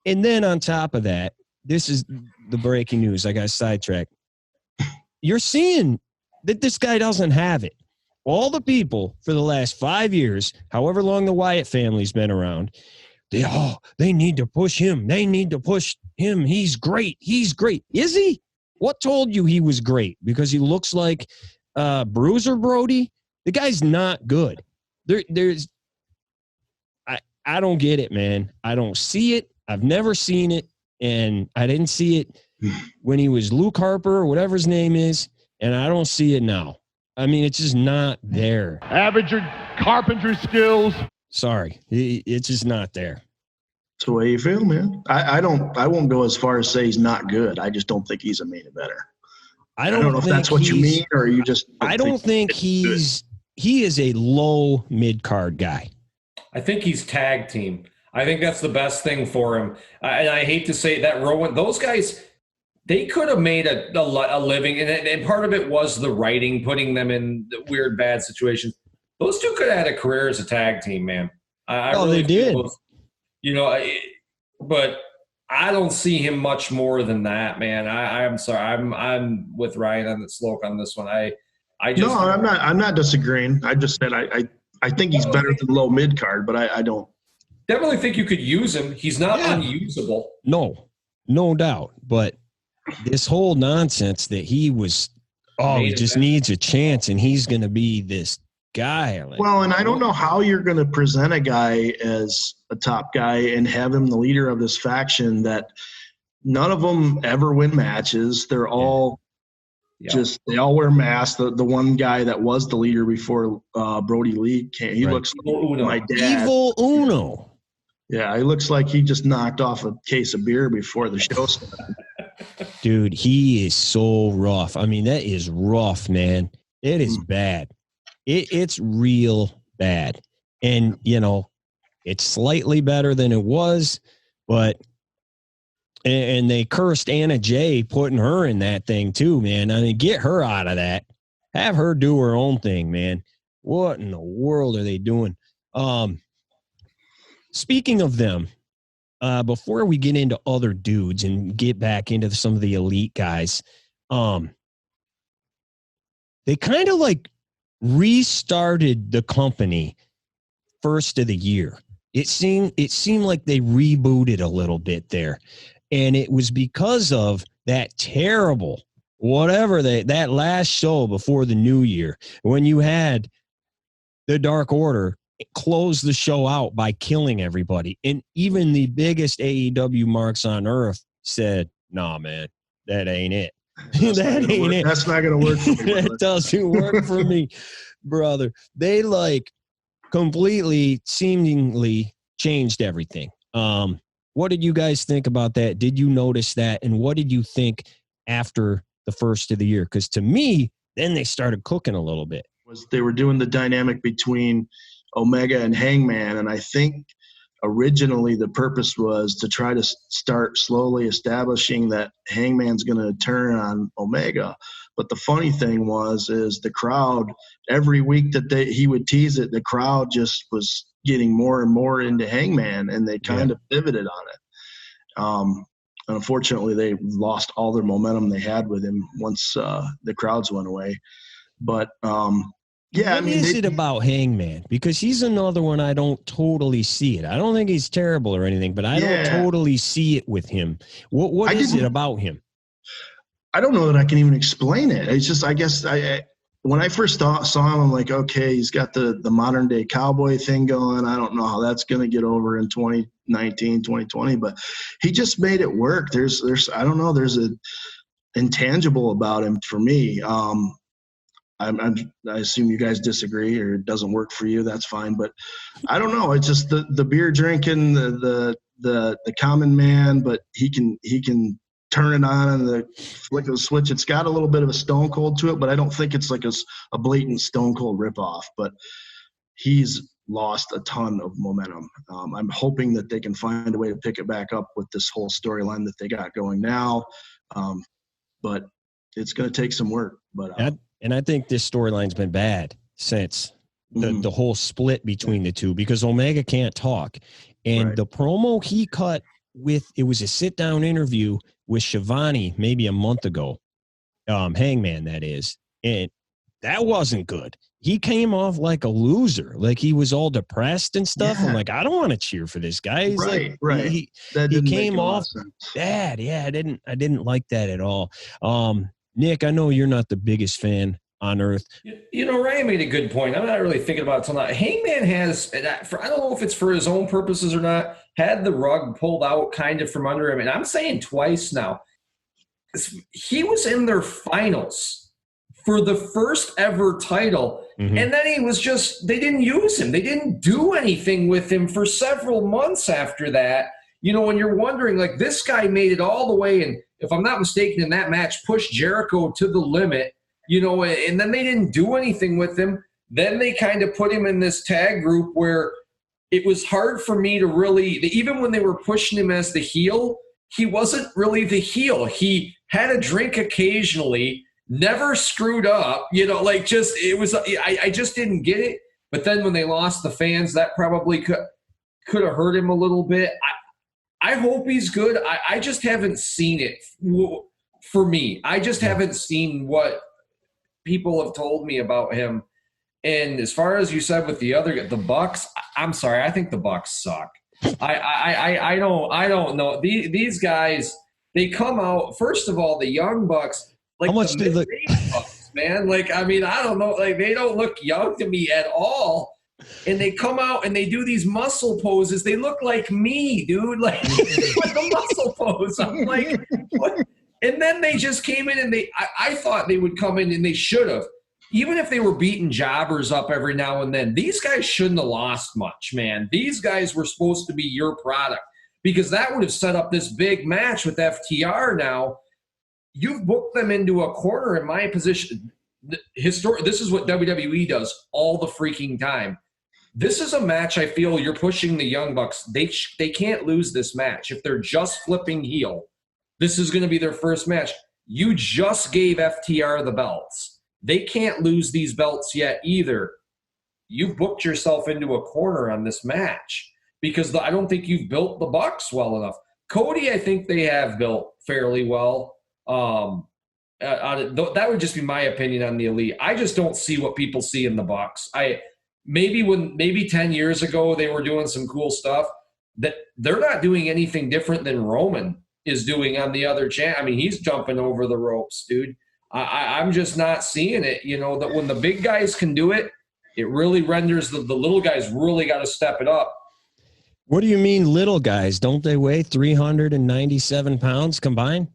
Speaker 1: And then on top of that, this is the breaking news. I got sidetracked. You're seeing that this guy doesn't have it. All the people for the last 5 years, however long the Wyatt family's been around, they need to push him. They need to push him. He's great. He's great. Is he? What told you he was great? Because he looks like Bruiser Brody? The guy's not good. I don't get it, man. I don't see it. I've never seen it, and I didn't see it when he was Luke Harper or whatever his name is, and I don't see it now. I mean, it's just not there.
Speaker 4: Average carpentry skills.
Speaker 1: Sorry, it's just not there.
Speaker 2: That's the way you feel, man. I won't go as far as say he's not good. I just don't think he's a main eventer. I don't know if that's what you mean, or you just.
Speaker 1: I don't think he is a low mid-card guy.
Speaker 3: I think he's tag team. I think that's the best thing for him. And I hate to say that, Rowan, those guys, they could have made a living, and part of it was the writing, putting them in weird, bad situations. Those two could have had a career as a tag team, man.
Speaker 1: They did.
Speaker 3: But I don't see him much more than that, man. I'm sorry. I'm with Ryan on the Sloke on this one.
Speaker 2: I'm not disagreeing. I just said I think he's better than low mid card, but I don't.
Speaker 3: Definitely think you could use him. He's not unusable.
Speaker 1: No doubt. But this whole nonsense that he was, he just needs a chance and he's going to be this guy. Like,
Speaker 2: well, and I don't know how you're going to present a guy as a top guy and have him the leader of this faction that none of them ever win matches. They're all they all wear masks. The one guy that was the leader before Brody Lee came, he looks like my dad.
Speaker 1: Evil Uno.
Speaker 2: Yeah, he looks like he just knocked off a case of beer before the show started.
Speaker 1: Dude, he is so rough. I mean, that is rough, man. It is bad. It's real bad. And, it's slightly better than it was, but and they cursed Anna Jay putting her in that thing too, man. I mean, get her out of that. Have her do her own thing, man. What in the world are they doing? Speaking of them, before we get into other dudes and get back into some of the elite guys, they kind of like restarted the company first of the year. It seemed like they rebooted a little bit there. And it was because of that terrible, that last show before the new year, when you had the Dark Order close the show out by killing everybody. And even the biggest AEW marks on earth said, nah, man, that ain't it. That ain't it.
Speaker 2: That's not going to work for me.
Speaker 1: That doesn't work for me, brother. They like completely, seemingly changed everything. What did you guys think about that? Did you notice that? And what did you think after the first of the year? Because to me, then they started cooking a little bit.
Speaker 2: They were doing the dynamic between Omega and Hangman, and I think originally the purpose was to try to start slowly establishing that Hangman's going to turn on Omega. But the funny thing is the crowd, every week that he would tease it, the crowd just was getting more and more into Hangman, and they kind of pivoted on it. Unfortunately, they lost all their momentum they had with him once the crowds went away. But
Speaker 1: what is it about Hangman? Because he's another one I don't totally see it. I don't think he's terrible or anything, but I don't totally see it with him. What is it about him?
Speaker 2: I don't know that I can even explain it. It's just, I guess, when I first saw him, I'm like, okay, he's got the modern day cowboy thing going. I don't know how that's going to get over in 2019, 2020, but he just made it work. There's I don't know, there's an intangible about him for me. I assume you guys disagree, or it doesn't work for you. That's fine, but I don't know. It's just the beer drinking, the common man, but he can turn it on and the flick of the switch. It's got a little bit of a Stone Cold to it, but I don't think it's like a blatant Stone Cold ripoff. But he's lost a ton of momentum. I'm hoping that they can find a way to pick it back up with this whole storyline that they got going now. But it's going to take some work. But
Speaker 1: and I think this storyline's been bad since the whole split between the two, because Omega can't talk. And the promo he cut it was a sit-down interview with Shivani maybe a month ago, Hangman, that is. And that wasn't good. He came off like a loser, like he was all depressed and stuff. I'm like, I don't want to cheer for this guy. He's
Speaker 2: right.
Speaker 1: He came off bad. Yeah, I didn't like that at all. Nick, I know you're not the biggest fan on earth.
Speaker 3: Ryan made a good point. I'm not really thinking about it till now. Hangman has, I don't know if it's for his own purposes or not, had the rug pulled out kind of from under him. And I'm saying twice now. He was in their finals for the first ever title. Mm-hmm. And then they didn't use him. They didn't do anything with him for several months after that. When you're wondering, like, this guy made it all the way, and if I'm not mistaken, in that match, pushed Jericho to the limit, and then they didn't do anything with him. Then they kind of put him in this tag group where it was hard for me to really, even when they were pushing him as the heel, he wasn't really the heel. He had a drink occasionally, never screwed up, I just didn't get it. But then when they lost the fans, that probably could have hurt him a little bit. I hope he's good. I just haven't seen it for me. I just haven't seen what people have told me about him. And as far as you said with the Bucks, I'm sorry. I think the Bucks suck. I don't know. These guys, they come out, first of all, the Young Bucks, like, how much do they look, Bucks, man? Like, I don't know. Like, they don't look young to me at all. And they come out and they do these muscle poses. They look like me, dude. Like a muscle pose. I'm like, what? And then they just came in and I thought they would come in, and they should have. Even if they were beating jobbers up every now and then, these guys shouldn't have lost much, man. These guys were supposed to be your product, because that would have set up this big match with FTR now. You've booked them into a corner in my position. This is what WWE does all the freaking time. This is a match I feel you're pushing the Young Bucks. They can't lose this match. If they're just flipping heel, this is going to be their first match. You just gave FTR the belts. They can't lose these belts yet either. You've booked yourself into a corner on this match, because I don't think you've built the Bucks well enough. Cody, I think they have built fairly well. That would just be my opinion on the Elite. I just don't see what people see in the Bucks. Maybe 10 years ago they were doing some cool stuff, that they're not doing anything different than Roman is doing on the other channel. He's jumping over the ropes, dude. I'm just not seeing it, that when the big guys can do it, it really renders the little guys really got to step it up.
Speaker 1: What do you mean little guys? Don't they weigh 397 pounds combined?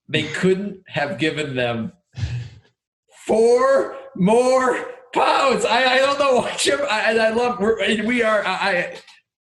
Speaker 3: They couldn't have given them 4 more pounds. I don't know what Jim. I love.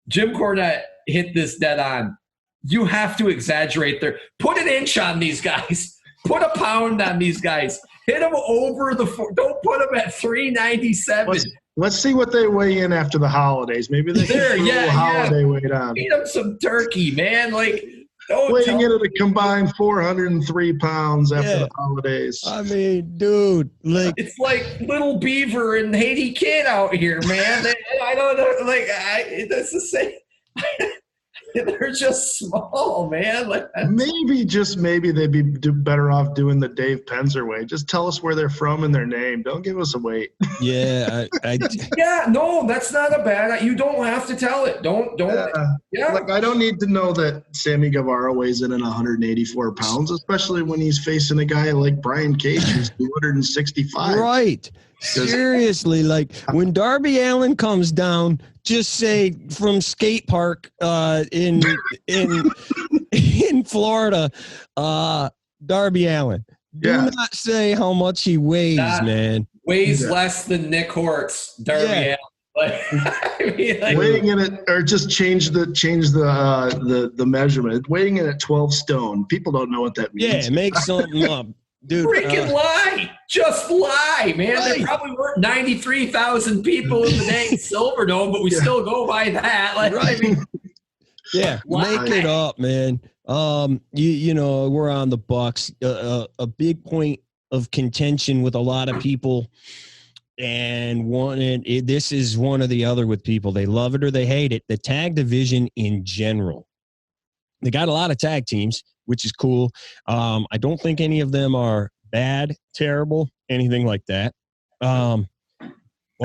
Speaker 3: Jim Cornette hit this dead on. You have to exaggerate there. Put an inch on these guys. Put a pound on these guys. Hit them over the 4. Don't put them at 397.
Speaker 2: Let's see what they weigh in after the holidays. Maybe they can put a little holiday weight on.
Speaker 3: Feed them some turkey, man. Like,
Speaker 2: weighing in at a combined 403 pounds after the holidays.
Speaker 1: I mean, dude, like
Speaker 3: it's like Little Beaver and Haiti Kid out here, man. I don't know, like that's the same. They're just small, man. Like,
Speaker 2: maybe they'd be better off doing the Dave Penzer way. Just tell us where they're from and their name. Don't give us a weight.
Speaker 1: Yeah,
Speaker 3: no, that's not a bad. You don't have to tell it. Don't. Yeah.
Speaker 2: Like, I don't need to know that Sammy Guevara weighs in at 184 pounds, especially when he's facing a guy like Brian Cage who's 265.
Speaker 1: Right. Seriously, like when Darby Allen comes down, just say from skate park in Florida, Darby Allen. Do not say how much he weighs, man.
Speaker 3: Weighs less than Nick Hortz, Darby Allen.
Speaker 2: Weighing in it, or just change the measurement. Weighing in at 12 stone. People don't know what that means.
Speaker 1: Yeah, make something up. Dude,
Speaker 3: freaking lie. Just lie, man. There probably weren't 93,000 people in the dang Silverdome, but we still go by that. Like,
Speaker 1: right. Yeah, make it up, man. You know, we're on the Bucks. A big point of contention with a lot of people, and this is one or the other with people. They love it or they hate it. The tag division in general. They got a lot of tag teams, which is cool. I don't think any of them are bad, terrible, anything like that. Well,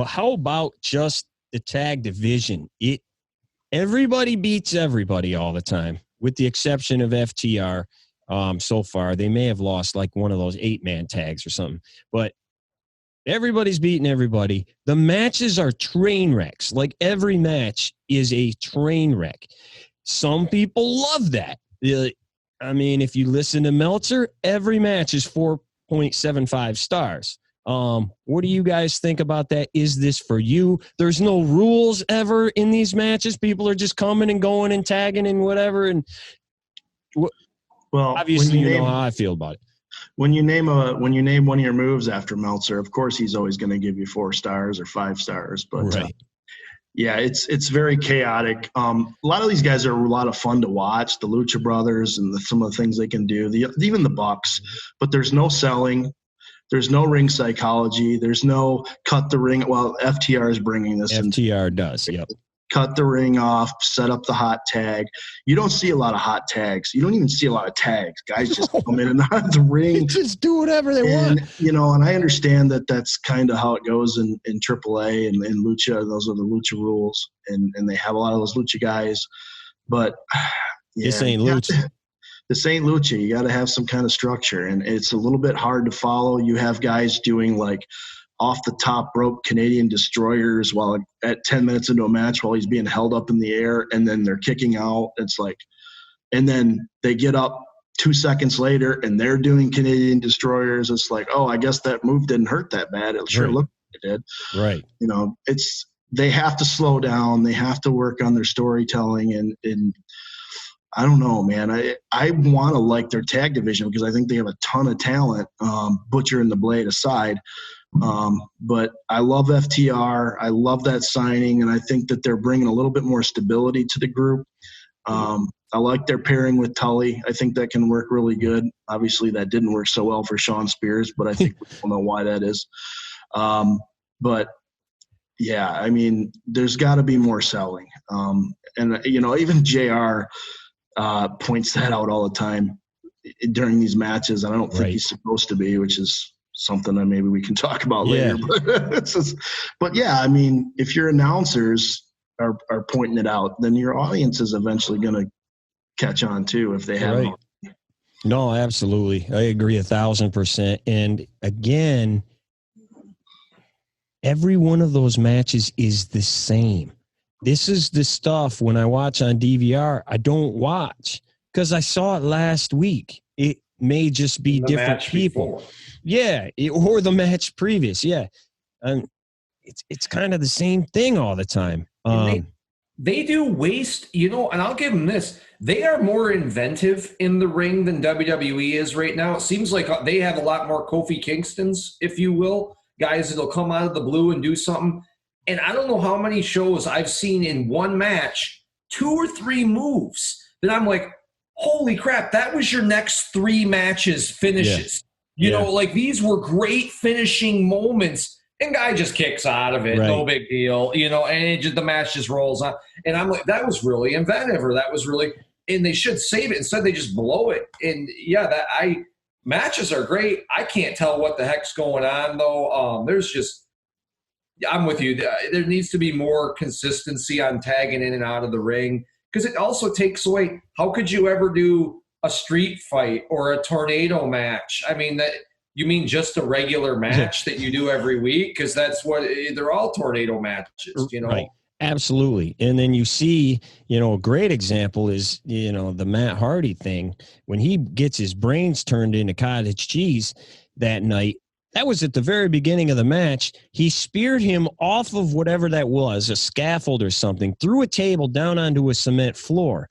Speaker 1: how about just the tag division? Everybody beats everybody all the time, with the exception of FTR. So far, they may have lost like one of those 8-man tags or something, but everybody's beating everybody. The matches are train wrecks. Like, every match is a train wreck. Some people love that. I mean, if you listen to Meltzer, every match is 4.75 stars. What do you guys think about that? Is this for you? There's no rules ever in these matches. People are just coming and going and tagging and whatever. And
Speaker 2: well,
Speaker 1: obviously, you know how I feel about it.
Speaker 2: When you name one of your moves after Meltzer, of course he's always going to give you 4 stars or 5 stars. But
Speaker 1: right.
Speaker 2: Yeah, it's very chaotic. A lot of these guys are a lot of fun to watch. The Lucha Brothers and some of the things they can do. Even the Bucks, but there's no selling. There's no ring psychology. There's no cut the ring. Well, FTR is bringing this.
Speaker 1: FTR does. Yep.
Speaker 2: Cut the ring off, set up the hot tag. You don't see a lot of hot tags. You don't even see a lot of tags. Guys just come in and out of the ring.
Speaker 1: They just do whatever they want.
Speaker 2: You know, and I understand that that's kind of how it goes in AAA and in Lucha. Those are the Lucha rules, and they have a lot of those Lucha guys. But
Speaker 1: this ain't Lucha.
Speaker 2: This ain't Lucha. You got to have some kind of structure, and it's a little bit hard to follow. You have guys doing like off the top rope Canadian destroyers while at 10 minutes into a match while he's being held up in the air, and then they're kicking out. It's like, and then they get up 2 seconds later and they're doing Canadian destroyers. It's like, oh, I guess that move didn't hurt that bad. It sure looked like it did.
Speaker 1: Right.
Speaker 2: You know, they have to slow down. They have to work on their storytelling, and I don't know, man. I want to like their tag division because I think they have a ton of talent, Butcher and the Blade aside. But I love FTR. I love that signing, and I think that they're bringing a little bit more stability to the group. I like their pairing with Tully. I think that can work really good. Obviously, that didn't work so well for Shawn Spears, but I think we all know why that is. But yeah, I mean, there's got to be more selling. And you know, even JR points that out all the time during these matches. And I don't think he's supposed to be, which is something that maybe we can talk about later. But yeah, I mean, if your announcers are pointing it out, then your audience is eventually going to catch on too if they have.
Speaker 1: No, absolutely. I agree 1,000%. And again, every one of those matches is the same. This is the stuff when I watch on DVR, I don't watch because I saw it last week. It may just be different people. Before. Yeah, or the match previous. Yeah. It's kind of the same thing all the time.
Speaker 3: They do waste, and I'll give them this. They are more inventive in the ring than WWE is right now. It seems like they have a lot more Kofi Kingstons, if you will, guys that'll come out of the blue and do something. And I don't know how many shows I've seen in one match, 2 or 3 moves that I'm like, holy crap, that was your next 3 matches finishes. Yeah. Like these were great finishing moments. And guy just kicks out of it, right. No big deal, and the match just rolls on. And I'm like, that was really inventive, or that was really, and they should save it. Instead, they just blow it. And matches are great. I can't tell what the heck's going on though. I'm with you. There needs to be more consistency on tagging in and out of the ring because it also takes away. How could you ever do a street fight or a tornado match? I mean that. You mean just a regular match that you do every week? Because that's what they're all tornado matches,
Speaker 1: Right. Absolutely. And then you see, a great example is, the Matt Hardy thing. When he gets his brains turned into cottage cheese that night, that was at the very beginning of the match. He speared him off of whatever that was, a scaffold or something, through a table down onto a cement floor.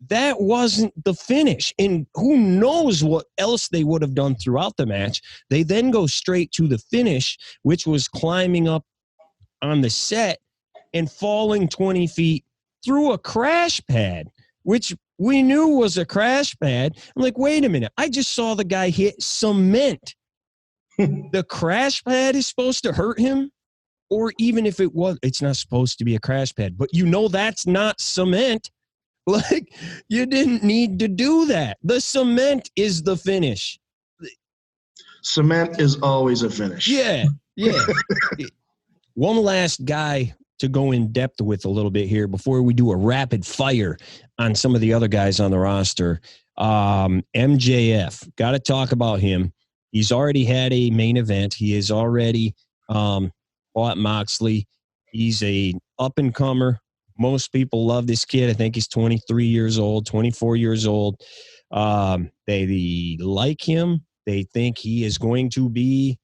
Speaker 1: That wasn't the finish. And who knows what else they would have done throughout the match. They then go straight to the finish, which was climbing up on the set and falling 20 feet through a crash pad, which we knew was a crash pad. I'm like, wait a minute. I just saw the guy hit cement. The crash pad is supposed to hurt him? Or even if it was, it's not supposed to be a crash pad. But that's not cement. Like, you didn't need to do that. The cement is the finish.
Speaker 2: Cement is always a finish.
Speaker 1: Yeah. One last guy to go in depth with a little bit here before we do a rapid fire on some of the other guys on the roster. MJF. Got to talk about him. He's already had a main event. He has already fought Moxley. He's a up-and-comer. Most people love this kid. I think he's 23 years old, 24 years old. They like him. They think he is going to be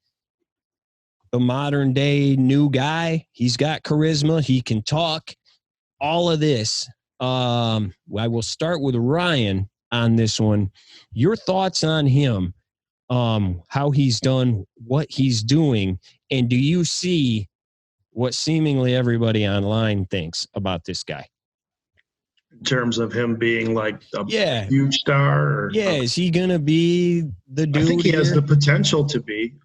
Speaker 1: the modern day new guy. He's got charisma. He can talk. All of this. I will start with Ryan on this one. Your thoughts on him, how he's done, what he's doing, and do you see what seemingly everybody online thinks about this guy?
Speaker 2: In terms of him being like a huge star?
Speaker 1: Is he going to be the dude?
Speaker 2: I think he has the potential to be.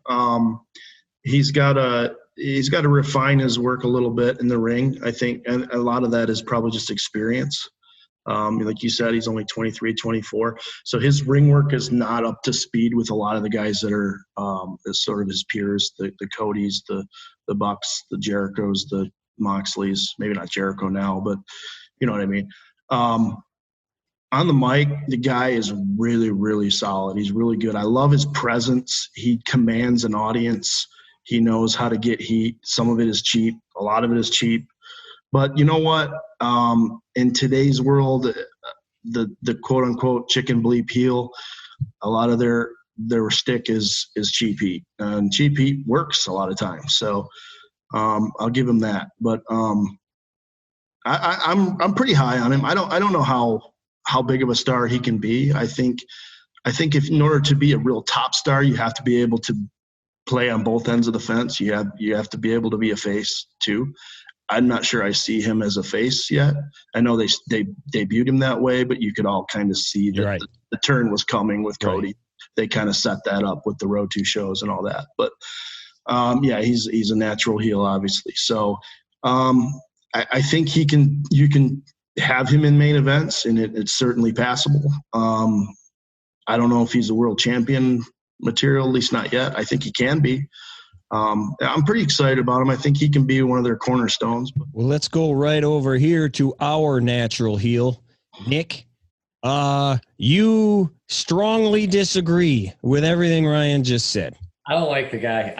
Speaker 2: He's got to refine his work a little bit in the ring, I think, and a lot of that is probably just experience. Like you said, he's only 23, 24. So his ring work is not up to speed with a lot of the guys that are sort of his peers, the Codys, the Bucks, the Jerichos, the Moxleys, maybe not Jericho now, but you know what I mean? On the mic, the guy is really, really solid. He's really good. I love his presence. He commands an audience. He knows how to get heat. Some of it is cheap. A lot of it is cheap. But you know what? In today's world, the quote-unquote chicken bleep heel, a lot of their stick is cheap heat. And cheap heat works a lot of times. So I'll give him that. But I'm pretty high on him. I don't know how big of a star he can be. I think if in order to be a real top star, you have to be able to play on both ends of the fence. You have to be able to be a face too. I'm not sure I see him as a face yet. I know they debuted him that way, but you could all kind of see that the turn was coming with Cody. Right. They kind of set that up with the Road 2 shows and all that. But he's a natural heel, obviously. So I think you can have him in main events, and it's certainly passable. I don't know if he's a world champion material, at least not yet. I think he can be. I'm pretty excited about him. I think he can be one of their cornerstones.
Speaker 1: Well, let's go right over here to our natural heel, Nick. You strongly disagree with everything Ryan just said.
Speaker 3: I don't like the guy.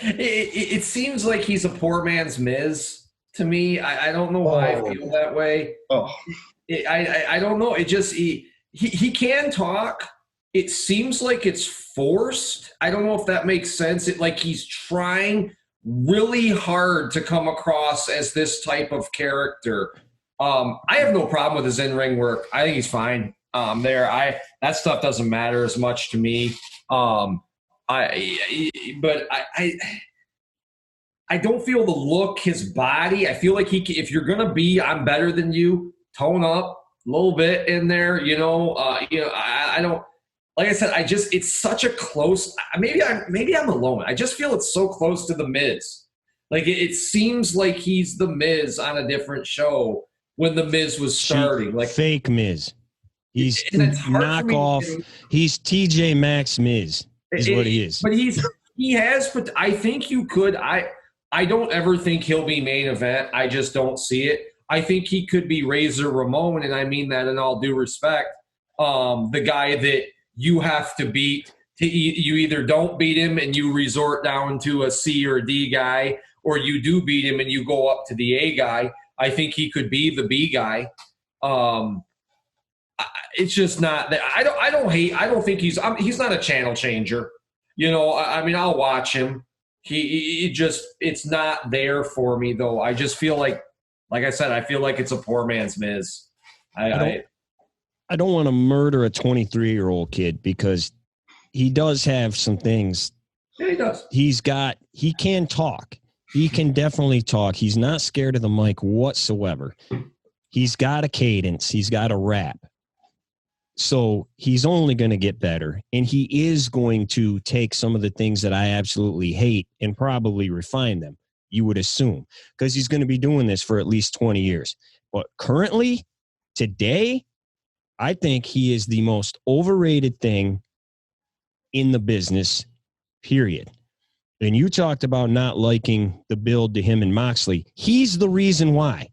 Speaker 3: it seems like he's a poor man's Miz to me. I don't know why I feel that way. I don't know. It just he can talk. It seems like it's forced. I don't know if that makes sense. Like he's trying really hard to come across as this type of character. I have no problem with his in-ring work. I think he's fine. That stuff doesn't matter as much to me. But I don't feel the look, his body. I feel like if you're gonna be, I'm better than you, tone up a little bit in there. I don't. Like I said, it's such a close. Maybe I'm alone. I just feel it's so close to the Miz. Like it seems like he's the Miz on a different show when the Miz was starting. Like
Speaker 1: fake Miz. He's knockoff. He's TJ Maxx Miz. Is what he is.
Speaker 3: But he has. But I think you could. I don't ever think he'll be main event. I just don't see it. I think he could be Razor Ramon, and I mean that in all due respect. The guy that you have to beat. You either don't beat him and you resort down to a C or D guy, or you do beat him and you go up to the A guy. I think he could be the B guy. It's just not that I don't think he's not a channel changer. I'll watch him. It's not there for me though. I just feel like I said, I feel like it's a poor man's Miz.
Speaker 1: I don't want to murder a 23-year-old kid because he does have some things.
Speaker 3: Yeah, he does.
Speaker 1: He can talk. He can definitely talk. He's not scared of the mic whatsoever. He's got a cadence. He's got a rap. So he's only going to get better. And he is going to take some of the things that I absolutely hate and probably refine them, you would assume, because he's going to be doing this for at least 20 years. But currently, today, I think he is the most overrated thing in the business, period. And you talked about not liking the build to him and Moxley. He's the reason why.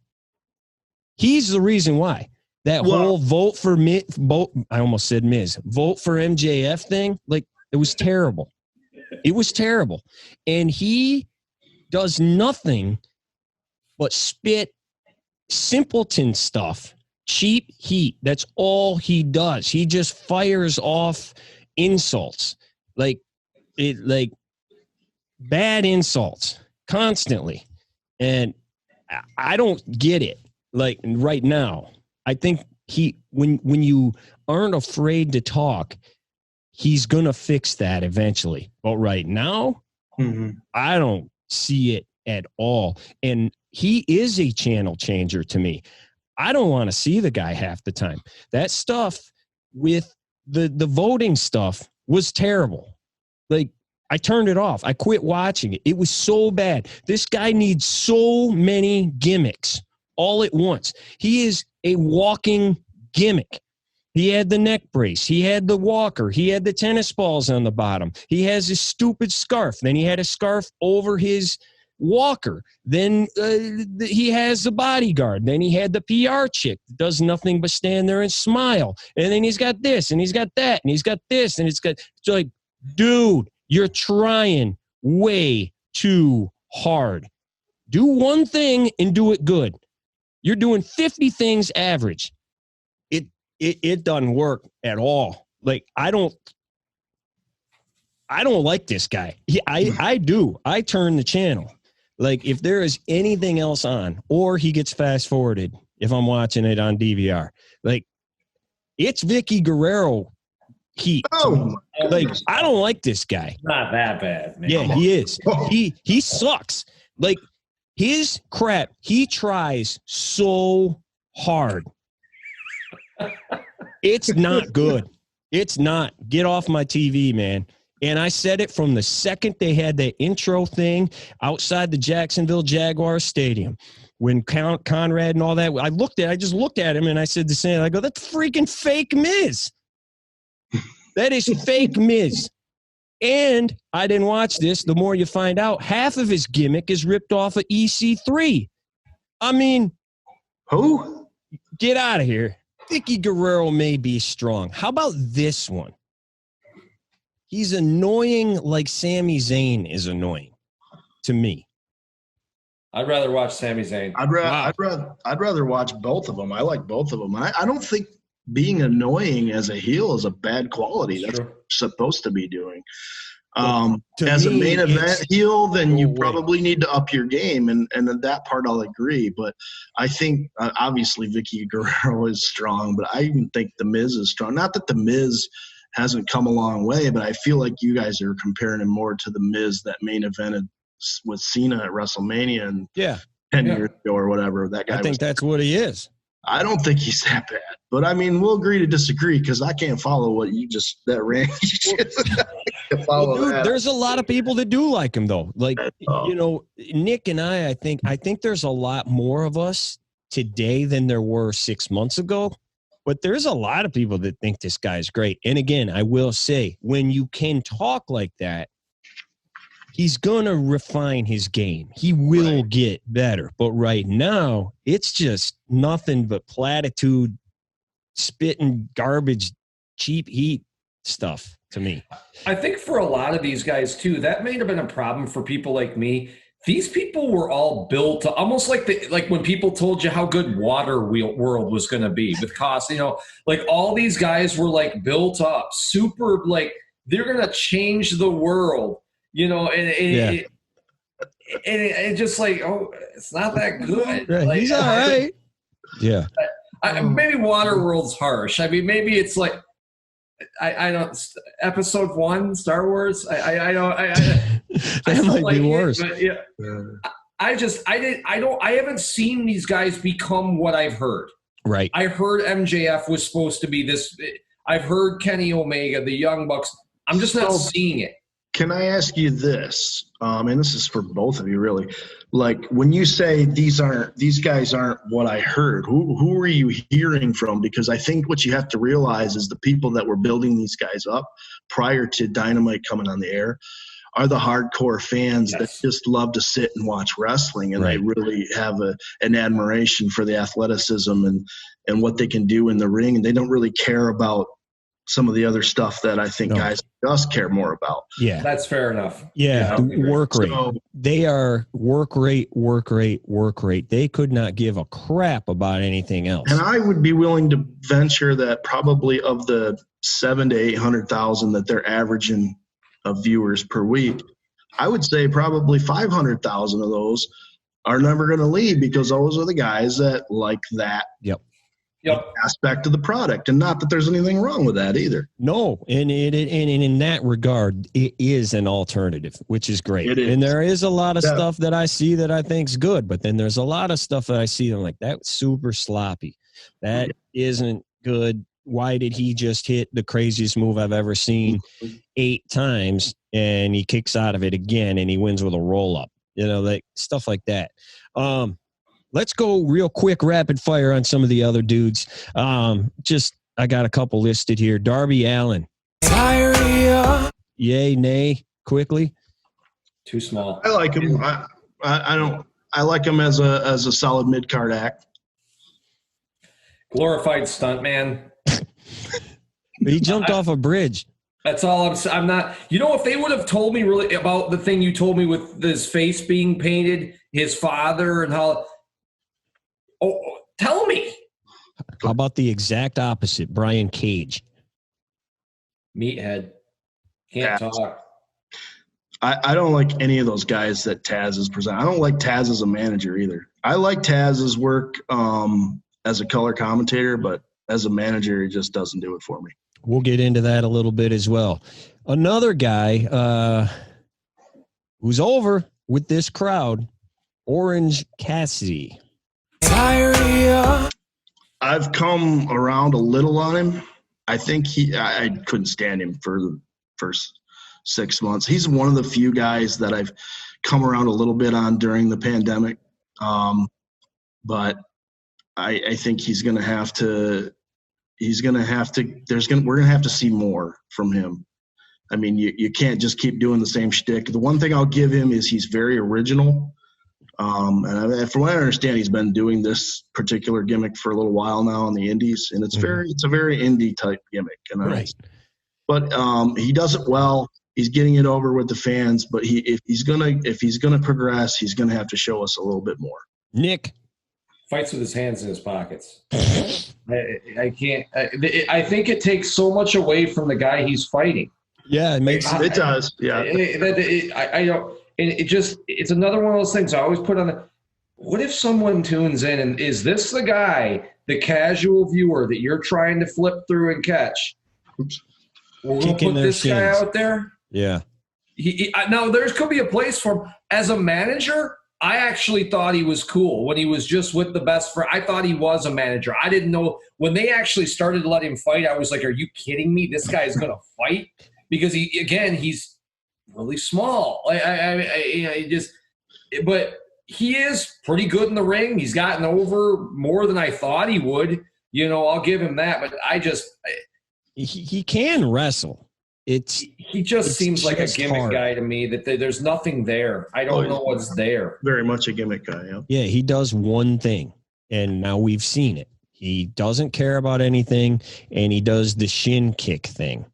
Speaker 1: That whole vote for I almost said Miz. Vote for MJF thing, like, it was terrible. It was terrible. And he does nothing but spit simpleton stuff. Cheap heat. That's all he does. He just fires off insults. Like bad insults constantly. And I don't get it. Like right now, I think when you aren't afraid to talk, he's going to fix that eventually. But right now, I don't see it at all. And he is a channel changer to me. I don't want to see the guy half the time. That stuff with the voting stuff was terrible. Like, I turned it off. I quit watching it. It was so bad. This guy needs so many gimmicks all at once. He is a walking gimmick. He had the neck brace. He had the walker. He had the tennis balls on the bottom. He has his stupid scarf. Then he had a scarf over his walker. Then he has the bodyguard. Then he had the PR chick that does nothing but stand there and smile. And then he's got this, and he's got that, and he's got this, and it's like, dude, you're trying way too hard. Do one thing and do it good. You're doing 50 things average. It doesn't work at all. Like, I don't like this guy. I do. I turn the channel. Like, if there is anything else on, or he gets fast forwarded if I'm watching it on DVR, like, it's Vicky Guerrero heat.
Speaker 2: Oh,
Speaker 1: like, I don't like this guy.
Speaker 3: Not that bad, man.
Speaker 1: Yeah, he is. He sucks. Like, his crap, he tries so hard. It's not good. It's not. Get off my TV, man. And I said it from the second they had the intro thing outside the Jacksonville Jaguars Stadium. When Conrad and all that, I just looked at him and I said the same. I go, that's freaking fake Miz. That is fake Miz. And I didn't watch this. The more you find out, half of his gimmick is ripped off of EC3. I mean,
Speaker 2: who?
Speaker 1: Get out of here. Vicky Guerrero may be strong. How about this one? He's annoying like Sami Zayn is annoying. to me.
Speaker 3: I'd rather watch Sami Zayn.
Speaker 2: I'd rather watch both of them. I like both of them. I don't think being annoying as a heel is a bad quality. That's what you're supposed to be doing. As a main event heel, then you probably need to up your game, and that part I'll agree. But I think obviously Vicky Guerrero is strong, but I even think The Miz is strong. Not that The Miz hasn't come a long way, but I feel like you guys are comparing him more to The Miz that main evented with Cena at WrestleMania and 10 years ago or whatever. That guy.
Speaker 1: I think that's what he is.
Speaker 2: I don't think he's that bad, but I mean, we'll agree to disagree because I can't follow what you just that range.
Speaker 1: There's a lot of people that do like him though. Like Nick and I think there's a lot more of us today than there were 6 months ago. But there's a lot of people that think this guy's great. And again, I will say, when you can talk like that, he's going to refine his game. He will get better. But right now, it's just nothing but platitude, spitting garbage, cheap heat stuff to me.
Speaker 3: I think for a lot of these guys, too, that may have been a problem for people like me. These people were all built almost like when people told you how good Waterworld was going to be with cost, like all these guys were like built up, super, like they're going to change the world. And just like, oh, it's not that good.
Speaker 1: Yeah,
Speaker 3: like,
Speaker 1: he's all right. Yeah.
Speaker 3: Maybe Waterworld's harsh. I mean, maybe it's like, I don't. Episode 1, Star Wars. I don't.
Speaker 1: That might be worse.
Speaker 3: It, but I haven't seen these guys become what I've heard.
Speaker 1: Right.
Speaker 3: I heard MJF was supposed to be this. I've heard Kenny Omega, the Young Bucks. I'm just not seeing it.
Speaker 2: Can I ask you this? And this is for both of you, really. Like when you say these guys aren't what I heard, who are you hearing from? Because I think what you have to realize is the people that were building these guys up prior to Dynamite coming on the air are the hardcore fans that just love to sit and watch wrestling, and they really have an admiration for the athleticism and what they can do in the ring, and they don't really care about some of the other stuff that I think guys just care more about.
Speaker 3: Yeah. That's fair enough.
Speaker 1: Yeah. Work rate. So, they are work rate. They could not give a crap about anything else.
Speaker 2: And I would be willing to venture that probably of the 700,000 to 800,000 that they're averaging of viewers per week, I would say probably 500,000 of those are never going to leave because those are the guys that like that.
Speaker 1: Yep.
Speaker 2: Aspect of the product, and not that there's anything wrong with that either.
Speaker 1: No, and in that regard, it is an alternative, which is great. And there is a lot of stuff that I see that I think's good, but then there's a lot of stuff that I see I'm like, that's super sloppy. That isn't good. Why did he just hit the craziest move I've ever seen 8 times and he kicks out of it again and he wins with a roll up? Like stuff like that. Let's go real quick, rapid fire on some of the other dudes. I got a couple listed here. Darby Allen. Yay, nay, quickly.
Speaker 3: Too small.
Speaker 2: I like him. I like him as a solid mid-card act.
Speaker 3: Glorified stuntman.
Speaker 1: He jumped off a bridge.
Speaker 3: That's all I'm not. If they would have told me really about the thing you told me with his face being painted, his father, and how. Oh, tell me.
Speaker 1: How about the exact opposite, Brian Cage?
Speaker 3: Meathead. Can't talk.
Speaker 2: I don't like any of those guys that Taz is presenting. I don't like Taz as a manager either. I like Taz's work as a color commentator, but as a manager, he just doesn't do it for me.
Speaker 1: We'll get into that a little bit as well. Another guy who's over with this crowd, Orange Cassidy.
Speaker 2: I've come around a little on him. I think I couldn't stand him for the first 6 months. He's one of the few guys that I've come around a little bit on during the pandemic. But I think we're going to have to see more from him. I mean, you can't just keep doing the same shtick. The one thing I'll give him is he's very original. And from what I understand, he's been doing this particular gimmick for a little while now on the indies, and it's a very indie type gimmick. But he does it well. He's getting it over with the fans, but if he's gonna progress, he's gonna have to show us a little bit more.
Speaker 1: Nick
Speaker 3: fights with his hands in his pockets. I can't. I think it takes so much away from the guy he's fighting.
Speaker 1: Yeah, it makes
Speaker 2: it does. Yeah,
Speaker 3: I don't. And it's another one of those things I always put on the. What if someone tunes in and is this the guy, the casual viewer that you're trying to flip through and catch?
Speaker 2: Oops.
Speaker 3: We're going to put this guy out there.
Speaker 1: Yeah.
Speaker 3: Now, there could be a place for him. As a manager, I actually thought he was cool when he was just with the best friend. I thought he was a manager. I didn't know. When they actually started to let him fight, I was like, are you kidding me? This guy is going to fight? Because, he's really small. But he is pretty good in the ring. He's gotten over more than I thought he would. I'll give him that. But
Speaker 1: he can wrestle.
Speaker 3: He just seems like a gimmick guy to me. That there's nothing there. I don't know what's there.
Speaker 2: Very much a gimmick guy. Yeah.
Speaker 1: Yeah, he does one thing, and now we've seen it. He doesn't care about anything, and he does the shin kick thing.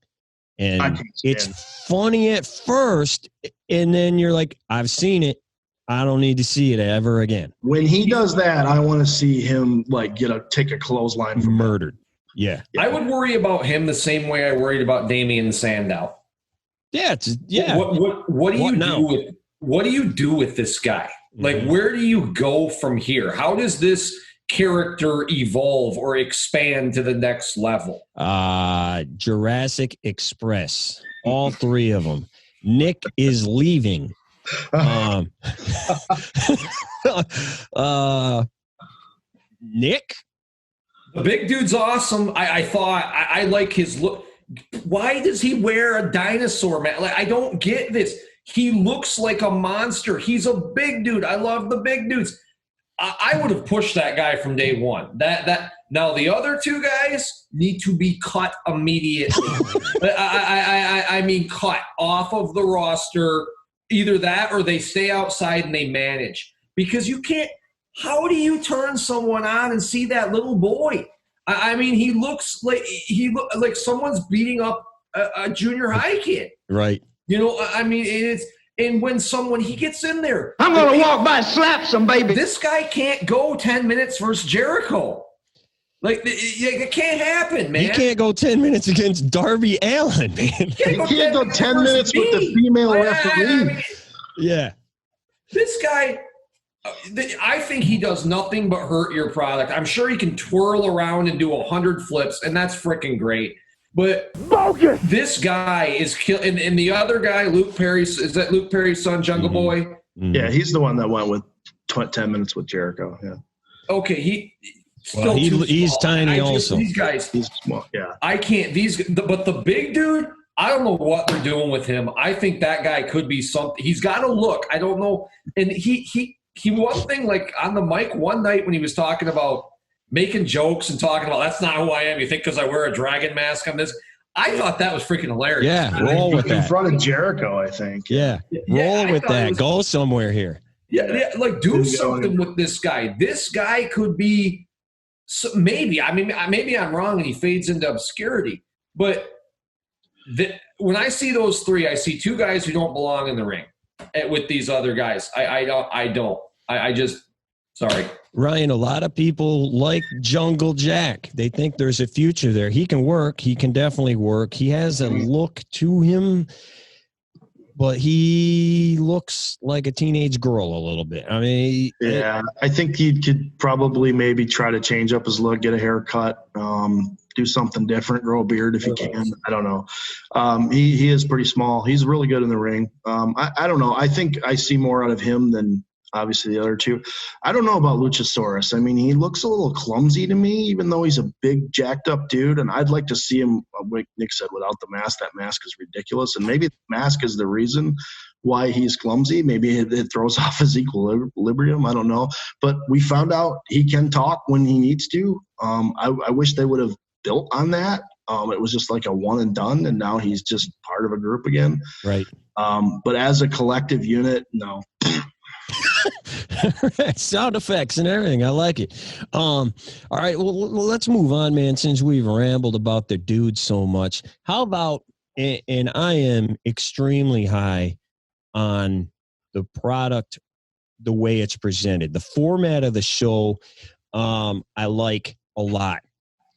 Speaker 1: And it's funny at first, and then you're like, I've seen it. I don't need to see it ever again.
Speaker 2: When he does that, I want to see him take a clothesline for
Speaker 1: murdered. Yeah.
Speaker 3: I would worry about him the same way I worried about Damian Sandow.
Speaker 1: Yeah.
Speaker 3: What do you do with this guy? Like, where do you go from here? How does this character evolve or expand to the next level?
Speaker 1: Jurassic Express. All three of them. Nick is leaving. Nick?
Speaker 3: The big dude's awesome. I thought I like his look. Why does he wear a dinosaur mask? Like, I don't get this. He looks like a monster. He's a big dude. I love the big dudes. I would have pushed that guy from day one. Now the other two guys need to be cut immediately. I mean, cut off of the roster. Either that or they stay outside and they manage. Because you can't. How do you turn someone on and see that little boy? I mean, he looks like someone's beating up a junior high kid.
Speaker 1: Right.
Speaker 3: I mean, and when he gets in there,
Speaker 5: I'm going to walk by and slap some baby.
Speaker 3: This guy can't go 10 minutes versus Jericho. Like, it can't happen, man.
Speaker 1: He can't go 10 minutes against Darby Allen, man.
Speaker 2: He can't go 10 minutes with the female referee.
Speaker 1: Yeah.
Speaker 3: This guy, I think he does nothing but hurt your product. I'm sure he can twirl around and do 100 flips, and that's freaking great. But bogus. This guy is killing. And the other guy, Luke Perry, is that Luke Perry's son, Jungle Boy?
Speaker 2: Mm-hmm. Yeah, he's the one that went with 10 minutes with Jericho. Yeah.
Speaker 3: Okay,
Speaker 1: he's tiny also.
Speaker 3: These guys,
Speaker 2: he's small. Yeah.
Speaker 3: I can't. But the big dude, I don't know what they're doing with him. I think that guy could be something. He's got a look. I don't know. And he one thing, like on the mic one night when he was talking about making jokes and talking about that's not who I am. You think because I wear a dragon mask on this? I thought that was freaking hilarious.
Speaker 1: Yeah, roll with that.
Speaker 2: In front of Jericho, I think.
Speaker 1: Yeah, roll with that. Go somewhere here.
Speaker 3: Yeah, like do something with this guy. This guy could be maybe. I mean, maybe I'm wrong and he fades into obscurity. But when I see those three, I see two guys who don't belong in the ring with these other guys. I just sorry.
Speaker 1: Ryan, a lot of people like Jungle Jack. They think there's a future there. He can work. He can definitely work. He has a look to him, but he looks like a teenage girl a little bit. I mean,
Speaker 2: yeah, I think he could probably maybe try to change up his look, get a haircut, do something different, grow a beard if he can. I don't know. He is pretty small. He's really good in the ring. I don't know. I think I see more out of him than obviously the other two. I don't know about Luchasaurus. I mean, he looks a little clumsy to me, even though he's a big, jacked up dude. And I'd like to see him, like Nick said, without the mask. That mask is ridiculous. And maybe the mask is the reason why he's clumsy. Maybe it throws off his equilibrium. I don't know. But we found out he can talk when he needs to. I wish they would have built on that. It was just like a one and done, and now he's just part of a group again.
Speaker 1: Right.
Speaker 2: But as a collective unit, no.
Speaker 1: Sound effects and everything. I like it. All right. Well, let's move on, man, since we've rambled about the dude so much. How about and I am extremely high on the product, the way it's presented. The format of the show, I like a lot.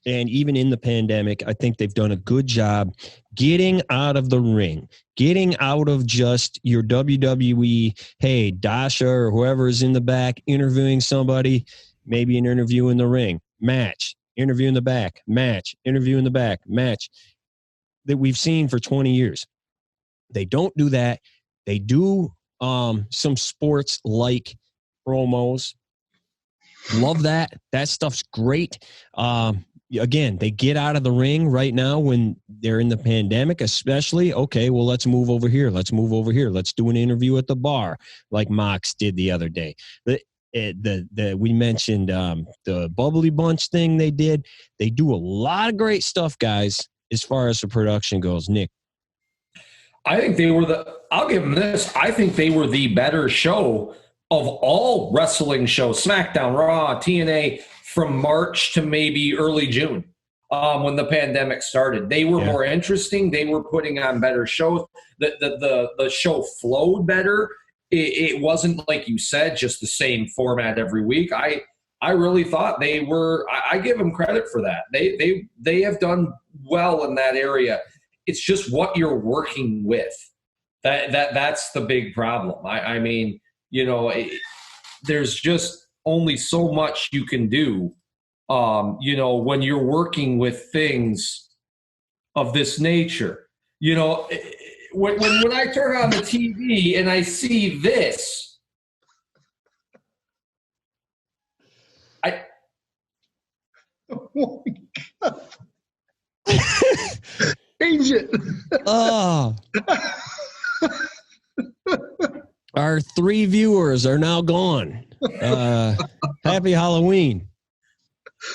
Speaker 1: And even in the pandemic, I think they've done a good job getting out of the ring, getting out of just your WWE, hey, Dasha or whoever is in the back interviewing somebody, maybe an interview in the ring, match, interview in the back, match, interview in the back, match, that we've seen for 20 years. They don't do that. They do some sports-like promos. Love that. That stuff's great. Again, they get out of the ring right now when they're in the pandemic, especially. Okay, well, let's move over here. Let's move over here. Let's do an interview at the bar like Mox did the other day. We mentioned the Bubbly Bunch thing they did. They do a lot of great stuff, guys, as far as the production goes. Nick?
Speaker 3: I think I'll give them this. I think they were the better show of all wrestling shows, SmackDown, Raw, TNA, from March to maybe early June, when the pandemic started. They were more interesting. They were putting on better shows. The show flowed better. It wasn't, like you said, just the same format every week. I really thought they were. I give them credit for that. They have done well in that area. It's just what you're working with. That's the big problem. I mean, there's just only so much you can do, when you're working with things of this nature. When I turn on the TV and I see this,
Speaker 2: Oh my God. Change it.
Speaker 1: Oh. Our 3 viewers are now gone. Happy Halloween.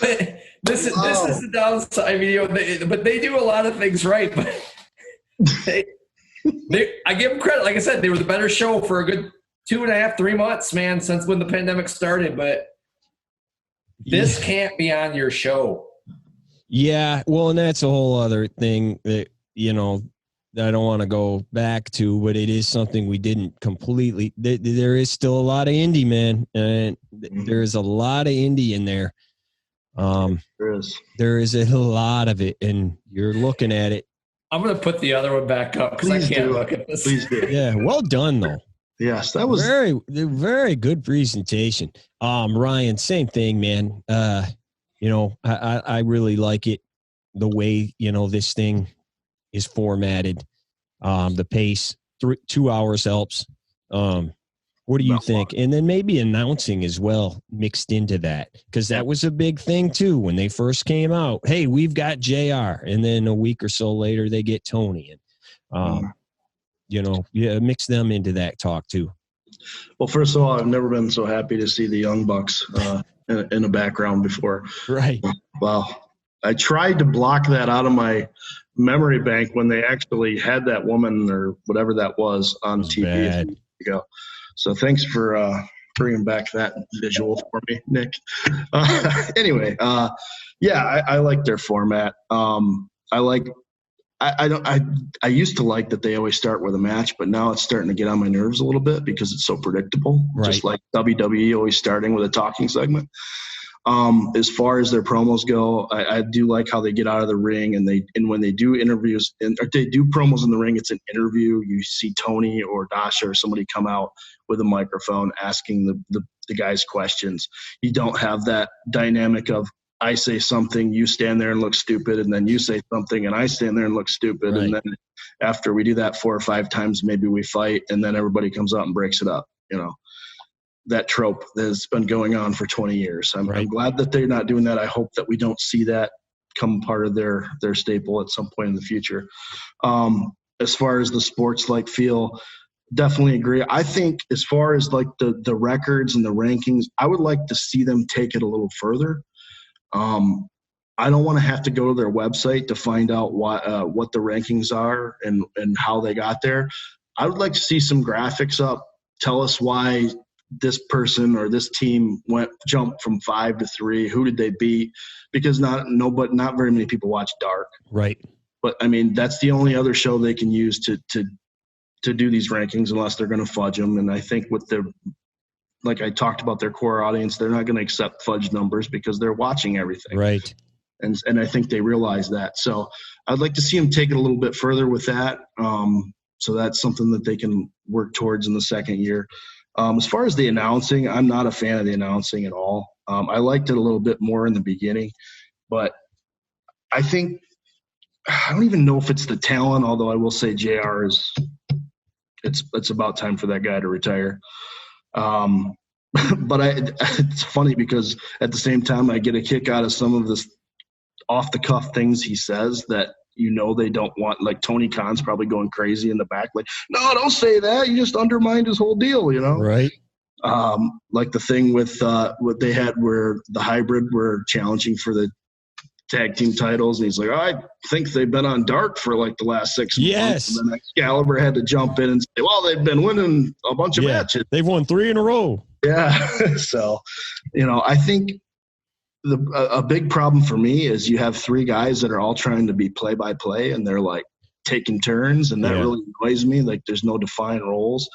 Speaker 3: This is the downside. But they do a lot of things right. But I give them credit. Like I said, they were the better show for a good 2.5, 3 months, man, since when the pandemic started. But this can't be on your show. Yeah,
Speaker 1: well, and that's a whole other thing that, I don't want to go back to, but it is something we didn't completely. There is still a lot of indie, man, and there is a lot of indie in there. There is a lot of it, and you're looking at it.
Speaker 3: I'm going to put the other one back up because I can't look at this.
Speaker 2: Please do.
Speaker 1: Yeah, well done, though.
Speaker 2: Yes, that was
Speaker 1: very good presentation. Ryan, same thing, man. I really like it, the way, this thing is formatted. The pace, 2 hours helps. What do you think? And then maybe announcing as well mixed into that, because that was a big thing too when they first came out. Hey, we've got JR, and then a week or so later they get Tony, and mix them into that talk too.
Speaker 2: Well, first of all, I've never been so happy to see the Young Bucks in the background before.
Speaker 1: Right.
Speaker 2: Well, I tried to block that out of my memory bank when they actually had that woman or whatever that was on TV a few weeks ago. So thanks for bringing back that visual for me, Nick. Anyway, I like their format. I used to like that they always start with a match, but now it's starting to get on my nerves a little bit because it's so predictable. Right. Just like WWE always starting with a talking segment. As far as their promos go, I do like how they get out of the ring, and when they do interviews or they do promos in the ring, it's an interview. You see Tony or Dasha or somebody come out with a microphone asking the guys questions. You don't have that dynamic of I say something, you stand there and look stupid, and then you say something and I stand there and look stupid. Right. And then after we do that 4 or 5 times, maybe we fight, and then everybody comes out and breaks it up, that trope that has been going on for 20 years. I'm glad that they're not doing that. I hope that we don't see that come part of their staple at some point in the future. As far as the sports-like feel, definitely agree. I think as far as like the records and the rankings, I would like to see them take it a little further. I don't want to have to go to their website to find out what the rankings are and how they got there. I would like to see some graphics up. Tell us why this person or this team jumped from 5 to 3. Who did they beat? Because not very many people watch Dark.
Speaker 1: Right.
Speaker 2: But I mean, that's the only other show they can use to do these rankings, unless they're going to fudge them. And I think with their, like I talked about, their core audience, they're not going to accept fudge numbers because they're watching everything.
Speaker 1: Right.
Speaker 2: And I think they realize that. So I'd like to see them take it a little bit further with that. So that's something that they can work towards in the second year. As far as the announcing, I'm not a fan of the announcing at all. I liked it a little bit more in the beginning, but I think I don't even know if it's the talent, although I will say JR it's about time for that guy to retire. But it's funny because at the same time I get a kick out of some of this off the cuff things he says that they don't want. Like Tony Khan's probably going crazy in the back, like, no, don't say that. You just undermined his whole deal,
Speaker 1: Right.
Speaker 2: Like the thing with what they had where the hybrid were challenging for the tag team titles, and he's like, I think they've been on Dark for like the last 6 months.
Speaker 1: Yes.
Speaker 2: And then Excalibur had to jump in and say, well, they've been winning a bunch of matches.
Speaker 1: They've won 3 in a row.
Speaker 2: Yeah. So, I think a big problem for me is you have 3 guys that are all trying to be play-by-play, and they're like taking turns, and that really annoys me. Like there's no defined roles.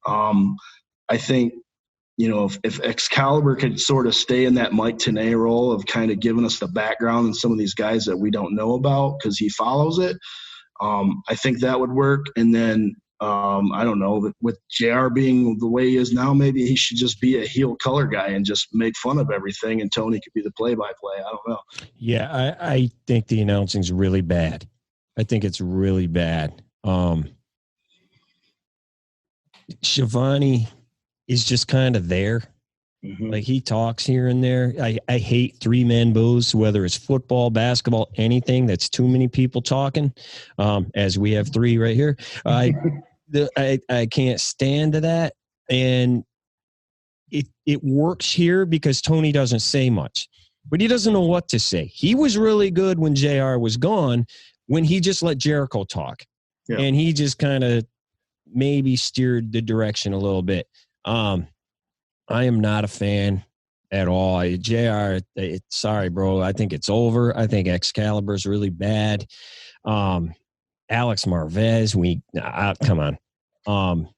Speaker 2: I think, if Excalibur could sort of stay in that Mike Tenay role of kind of giving us the background and some of these guys that we don't know about because he follows it, I think that would work. And then I don't know, with JR being the way he is now, maybe he should just be a heel color guy and just make fun of everything, and Tony could be the play-by-play. I don't know. Yeah,
Speaker 1: I think the announcing's really bad. I think it's really bad. Shivani is just kind of there. Mm-hmm. Like he talks here and there. I hate 3-man bows, whether it's football, basketball, anything that's too many people talking, as we have 3 right here. I can't stand that. And it works here because Tony doesn't say much, but he doesn't know what to say. He was really good when JR was gone, when he just let Jericho talk. Yeah. And he just kind of maybe steered the direction a little bit. I am not a fan at all. JR, sorry, bro. I think it's over. I think Excalibur's really bad. Alex Marvez, come on.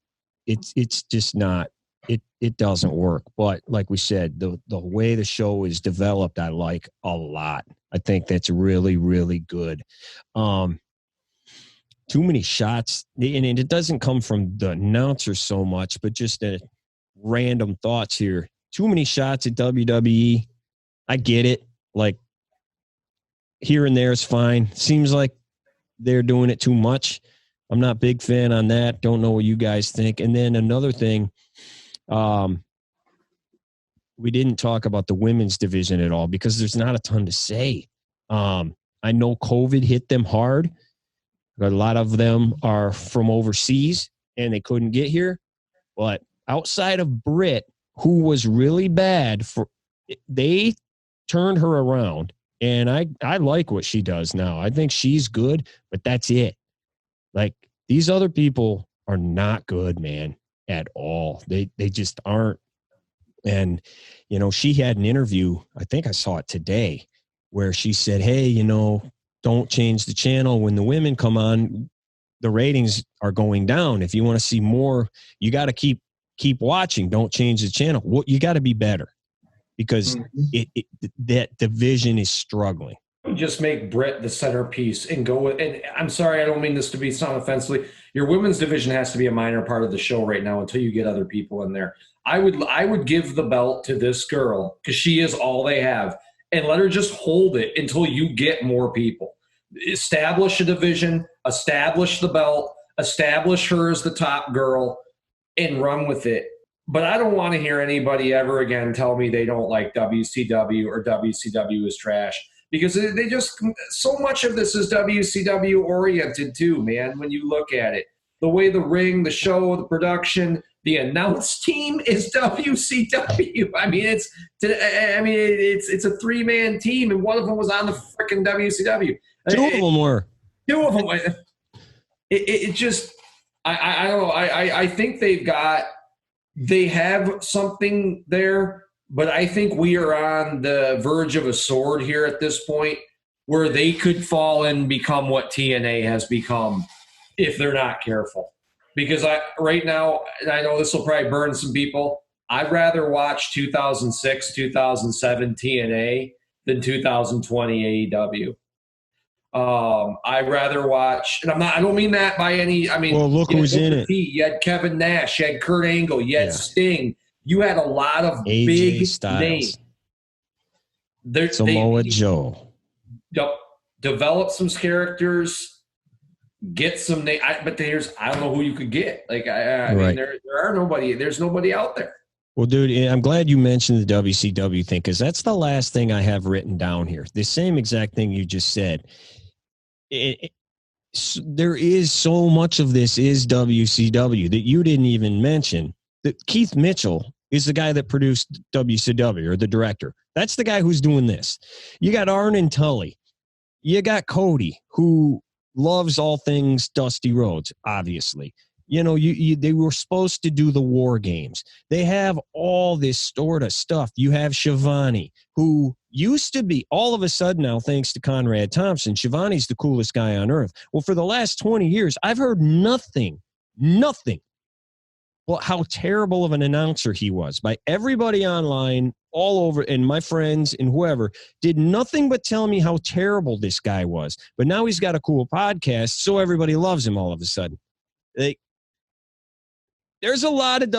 Speaker 1: It's just not. It doesn't work. But like we said, the way the show is developed, I like a lot. I think that's really, really good. Too many shots, and it doesn't come from the announcer so much, but just random thoughts here. Too many shots at WWE. I get it. Like here and there is fine. Seems like they're doing it too much. I'm not a big fan on that. Don't know what you guys think. And then another thing, we didn't talk about the women's division at all because there's not a ton to say. I know COVID hit them hard. A lot of them are from overseas and they couldn't get here. But outside of Britt, who was really bad, they turned her around. And I like what she does now. I think she's good, but that's it. Like, these other people are not good, man, at all. They just aren't. And, she had an interview, I think I saw it today, where she said, hey, don't change the channel. When the women come on, the ratings are going down. If you want to see more, you got to keep watching. Don't change the channel. Well, you got to be better because that division is struggling.
Speaker 3: Just make Britt the centerpiece and go with, and I'm sorry, I don't mean this to sound offensively. Your women's division has to be a minor part of the show right now until you get other people in there. I would give the belt to this girl because she is all they have, and let her just hold it until you get more people. Establish a division, establish the belt, establish her as the top girl, and run with it. But I don't want to hear anybody ever again tell me they don't like WCW or WCW is trash. Because they just – so much of this is WCW-oriented too, man, when you look at it. The way the ring, the show, the production, the announce team is WCW. I mean, it's a 3-man team, and one of them was on the freaking WCW.
Speaker 1: Two of them were.
Speaker 3: Two of them. It just – I don't know. I think they have something there. But I think we are on the verge of a sword here at this point. where they could fall and become what TNA has become if they're not careful. Because right now, and I know this will probably burn some people, I'd rather watch 2006, 2007 TNA than 2020 AEW. I'd rather watch, and I don't mean that by any,
Speaker 1: well, look who's in it.
Speaker 3: You had Kevin Nash, you had Kurt Angle, you had Sting. You had a lot of
Speaker 1: AJ
Speaker 3: big
Speaker 1: Styles.
Speaker 3: names.
Speaker 1: Samoa Joe.
Speaker 3: Develop some characters, get some names. But I don't know who you could get. Like, I mean, there's nobody out there.
Speaker 1: Well, dude, I'm glad you mentioned the WCW thing, because that's the last thing I have written down here. The same exact thing you just said. There is so much of this is WCW that you didn't even mention. That Keith Mitchell is the guy that produced WCW, or the director. That's the guy who's doing this. You got Arn Tully. You got Cody, who loves all things Dusty Rhodes, obviously. You know, they were supposed to do the War Games. They have all this sort of stuff. You have Shivani, who used to be, all of a sudden now, thanks to Conrad Thompson, Shivani's the coolest guy on earth. Well, for the last 20 years, I've heard nothing. Well, how terrible of an announcer he was. By everybody online, all over, and my friends and whoever did nothing but tell me how terrible this guy was. But now he's got a cool podcast, so everybody loves him all of a sudden. There's a lot of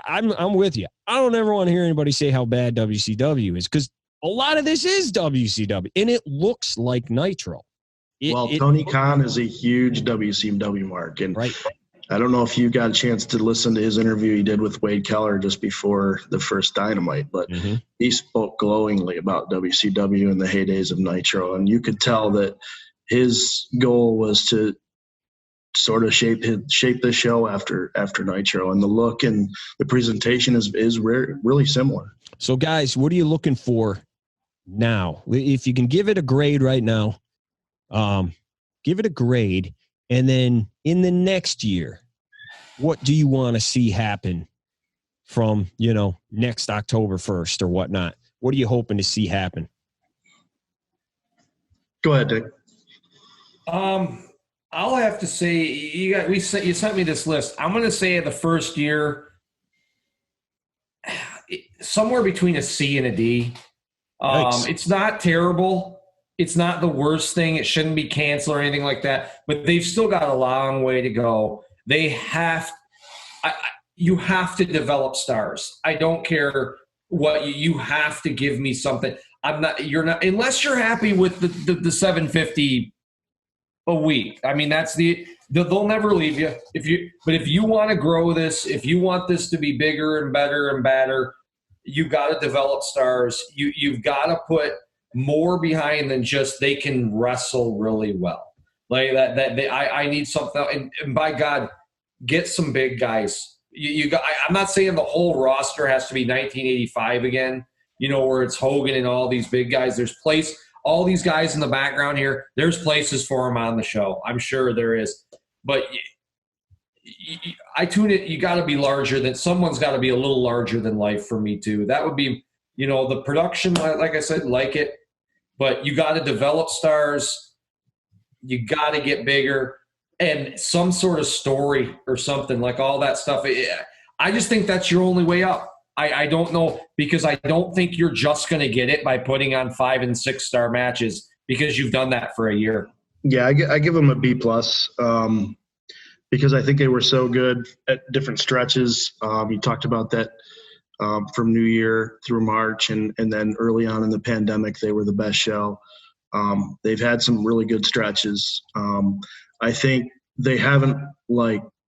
Speaker 1: I'm with you. I don't ever want to hear anybody say how bad WCW is, because a lot of this is WCW, and it looks like Nitro.
Speaker 2: Tony Khan is a huge WCW mark, and
Speaker 1: right.
Speaker 2: I don't know if you got a chance to listen to his interview he did with Wade Keller just before the first Dynamite, but he spoke glowingly about WCW in the heydays of Nitro, and you could tell that his goal was to sort of shape the show after Nitro, and the look and the presentation is really similar.
Speaker 1: So, guys, what are you looking for now? If you can give it a grade right now, give it a grade. And then in the next year, what do you want to see happen from, next October 1st or whatnot? What are you hoping to see happen?
Speaker 2: Go ahead, Dick.
Speaker 3: I'll have to say, you sent me this list. I'm going to say the first year, somewhere between a C and a D. It's not terrible. It's not the worst thing. It shouldn't be canceled or anything like that. But they've still got a long way to go. You have to develop stars. I don't care what you have to give me something. You're not unless you're happy with the $750 a week. I mean, they'll never leave you. But if you want to grow this, if you want this to be bigger and better and badder, you got to develop stars. You've got to put more behind than just they can wrestle really well. Like I need something, and by God, get some big guys. I'm not saying the whole roster has to be 1985 again, where it's Hogan and all these big guys. There's all these guys in the background here, there's places for them on the show. I'm sure there is. But I tune it, you got to be someone's got to be a little larger than life for me too. That would be, the production, like I said, like it. But you got to develop stars. You got to get bigger, and some sort of story or something, like all that stuff. I just think that's your only way up. I don't know, because I don't think you're just going to get it by putting on 5- and 6-star matches, because you've done that for a year.
Speaker 2: Yeah, I give them a B+, because I think they were so good at different stretches. You talked about that from New Year through March, and then early on in the pandemic, they were the best show. They've had some really good stretches. I think they haven't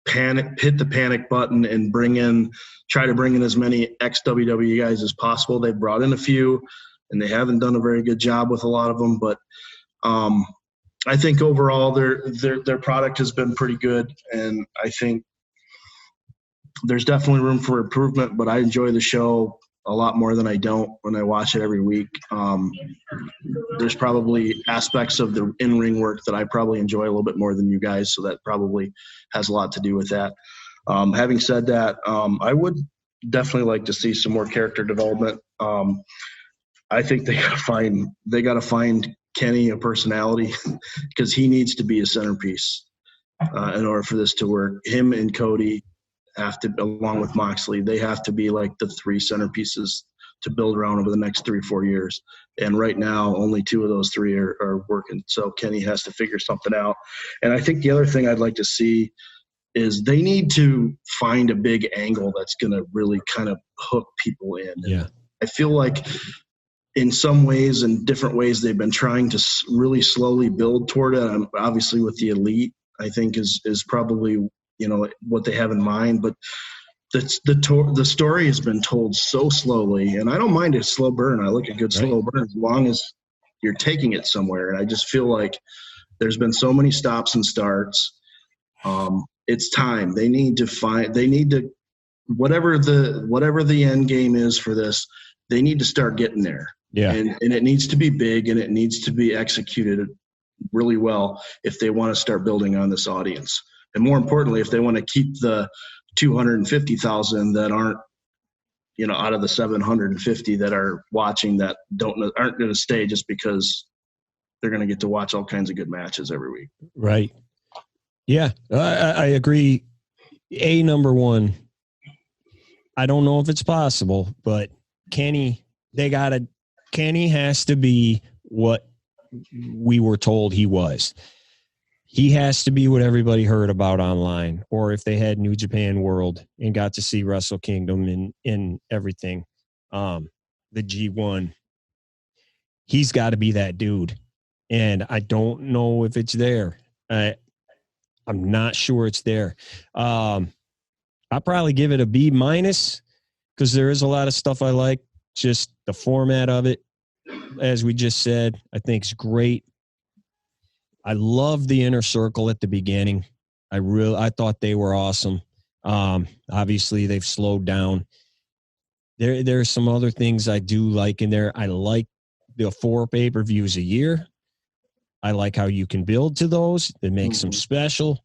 Speaker 2: hit the panic button and try to bring in as many ex-WWE guys as possible. They've brought in a few, and they haven't done a very good job with a lot of them. But I think overall their product has been pretty good, and I think there's definitely room for improvement. But I enjoy the show a lot more than I don't when I watch it every week. There's probably aspects of the in-ring work that I probably enjoy a little bit more than you guys, so that probably has a lot to do with that. Having said that, I would definitely like to see some more character development. I think they gotta find Kenny a personality because he needs to be a centerpiece in order for this to work. Him and Cody have to, along with Moxley, they have to be like the three centerpieces to build around over the next 3 or 4 years. And right now, only 2 of those 3 are working. So Kenny has to figure something out. And I think the other thing I'd like to see is they need to find a big angle that's going to really kind of hook people in.
Speaker 1: Yeah.
Speaker 2: I feel like in some ways and different ways they've been trying to really slowly build toward it. Obviously with the Elite, I think is probably, what they have in mind. But the story has been told so slowly, and I don't mind a slow burn. I like a good slow burn as long as you're taking it somewhere. And I just feel like there's been so many stops and starts. It's time. They need to whatever the end game is for this, they need to start getting there.
Speaker 1: Yeah.
Speaker 2: And it needs to be big, and it needs to be executed really well if they want to start building on this audience. And more importantly, if they want to keep the 250,000 that aren't, out of the 750 that are watching that aren't going to stay just because they're going to get to watch all kinds of good matches every week.
Speaker 1: Right. Yeah, I agree. Number one, I don't know if it's possible, but Kenny has to be what we were told he was. He has to be what everybody heard about online, or if they had New Japan World and got to see Wrestle Kingdom and everything, the G1. He's got to be that dude. And I don't know if it's there. I'm not sure it's there. I'll probably give it a B- because there is a lot of stuff I like. Just the format of it, as we just said, I think is great. I love the Inner Circle at the beginning. I thought they were awesome. Obviously, they've slowed down. There are some other things I do like in there. I like the 4 pay-per-views a year. I like how you can build to those. That makes them special.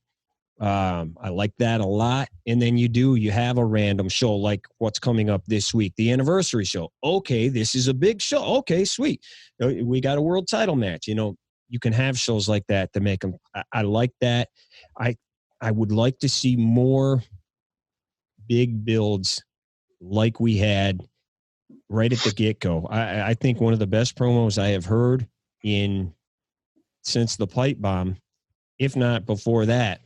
Speaker 1: I like that a lot. And then you have a random show like what's coming up this week, the anniversary show. Okay, this is a big show. Okay, sweet. We got a world title match. You can have shows like that to make them. I like that. I would like to see more big builds like we had right at the get-go. I think one of the best promos I have heard since the pipe bomb, if not before that,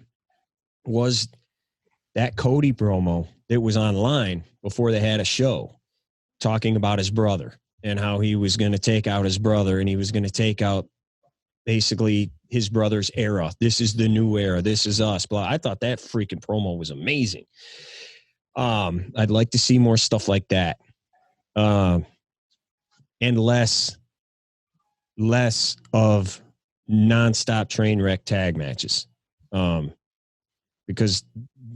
Speaker 1: was that Cody promo that was online before they had a show talking about his brother and how he was going to take out his brother and he was going to take out basically his brother's era. This is the new era. This is us. Blah. I thought that freaking promo was amazing. I'd like to see more stuff like that. And less of nonstop train wreck tag matches. Because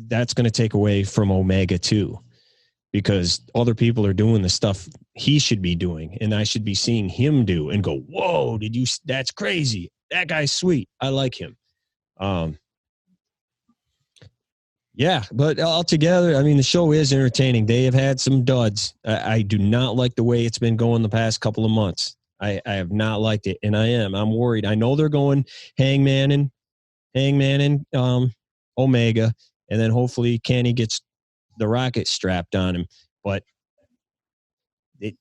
Speaker 1: that's going to take away from Omega too, because other people are doing the stuff he should be doing, and I should be seeing him do and go, whoa, that's crazy. That guy's sweet. I like him. Yeah, but altogether, I mean, the show is entertaining. They have had some duds. I do not like the way it's been going the past couple of months. I have not liked it, and I'm worried. I know they're going Hangman and Omega, and then hopefully Kenny gets the rocket strapped on him. But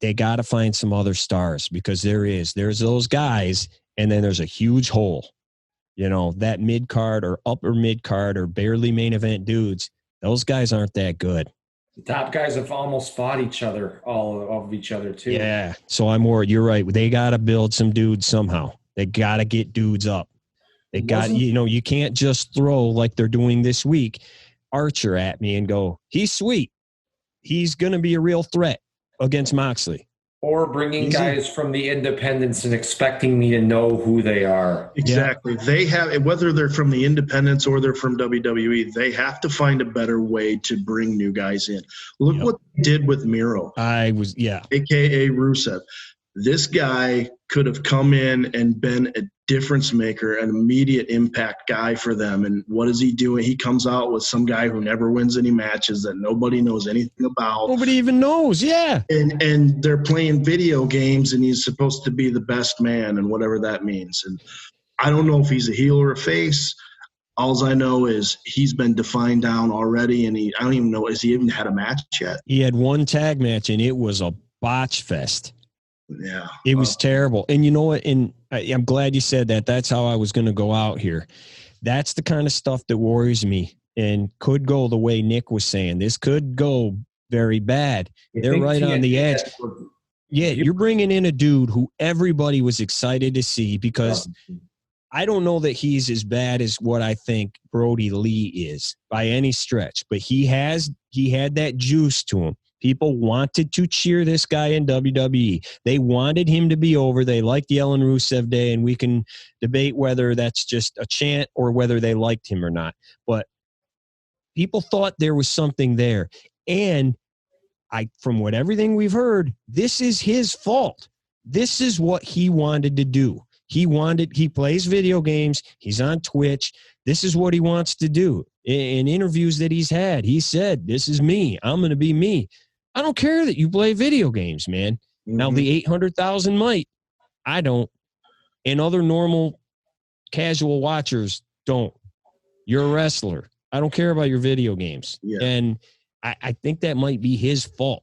Speaker 1: they got to find some other stars, because there's those guys, and then there's a huge hole. That mid-card or upper mid-card or barely main event dudes, those guys aren't that good.
Speaker 3: The top guys have almost fought all of each other too.
Speaker 1: Yeah, so I'm worried. You're right. They got to build some dudes somehow. They got to get dudes up. They got, you can't just throw like they're doing this week, Archer at me and go, he's sweet. He's going to be a real threat against Moxley.
Speaker 3: Or bringing guys from the independents and expecting me to know who they are.
Speaker 2: Exactly. Yeah. They have, whether they're from the independents or they're from WWE, they have to find a better way to bring new guys in. Look what they did with Miro.
Speaker 1: AKA
Speaker 2: Rusev. This guy could have come in and been a difference maker, an immediate impact guy for them. And what is he doing? He comes out with some guy who never wins any matches that nobody knows anything about.
Speaker 1: Nobody even knows. Yeah.
Speaker 2: And they're playing video games, and he's supposed to be the best man, and whatever that means. And I don't know if he's a heel or a face. All I know is he's been defined down already, and I don't even know, has he even had a match yet?
Speaker 1: He had one tag match, and it was a botch fest.
Speaker 2: Yeah.
Speaker 1: It was terrible. And you know what? And I'm glad you said that. That's how I was going to go out here. That's the kind of stuff that worries me and could go the way Nick was saying. This could go very bad. They're right on the edge. Yeah, you're bringing in a dude who everybody was excited to see, because I don't know that he's as bad as what I think Brody Lee is by any stretch, but he had that juice to him. People wanted to cheer this guy in WWE. They wanted him to be over. They liked the Ellen Rusev Day, and we can debate whether that's just a chant or whether they liked him or not. But people thought there was something there. And from everything we've heard, this is his fault. This is what he wanted to do. He plays video games. He's on Twitch. This is what he wants to do. In interviews that he's had, he said, this is me. I'm going to be me. I don't care that you play video games, man. Mm-hmm. Now, the 800,000 might. I don't. And other normal casual watchers don't. You're a wrestler. I don't care about your video games. Yeah. And I think that might be his fault.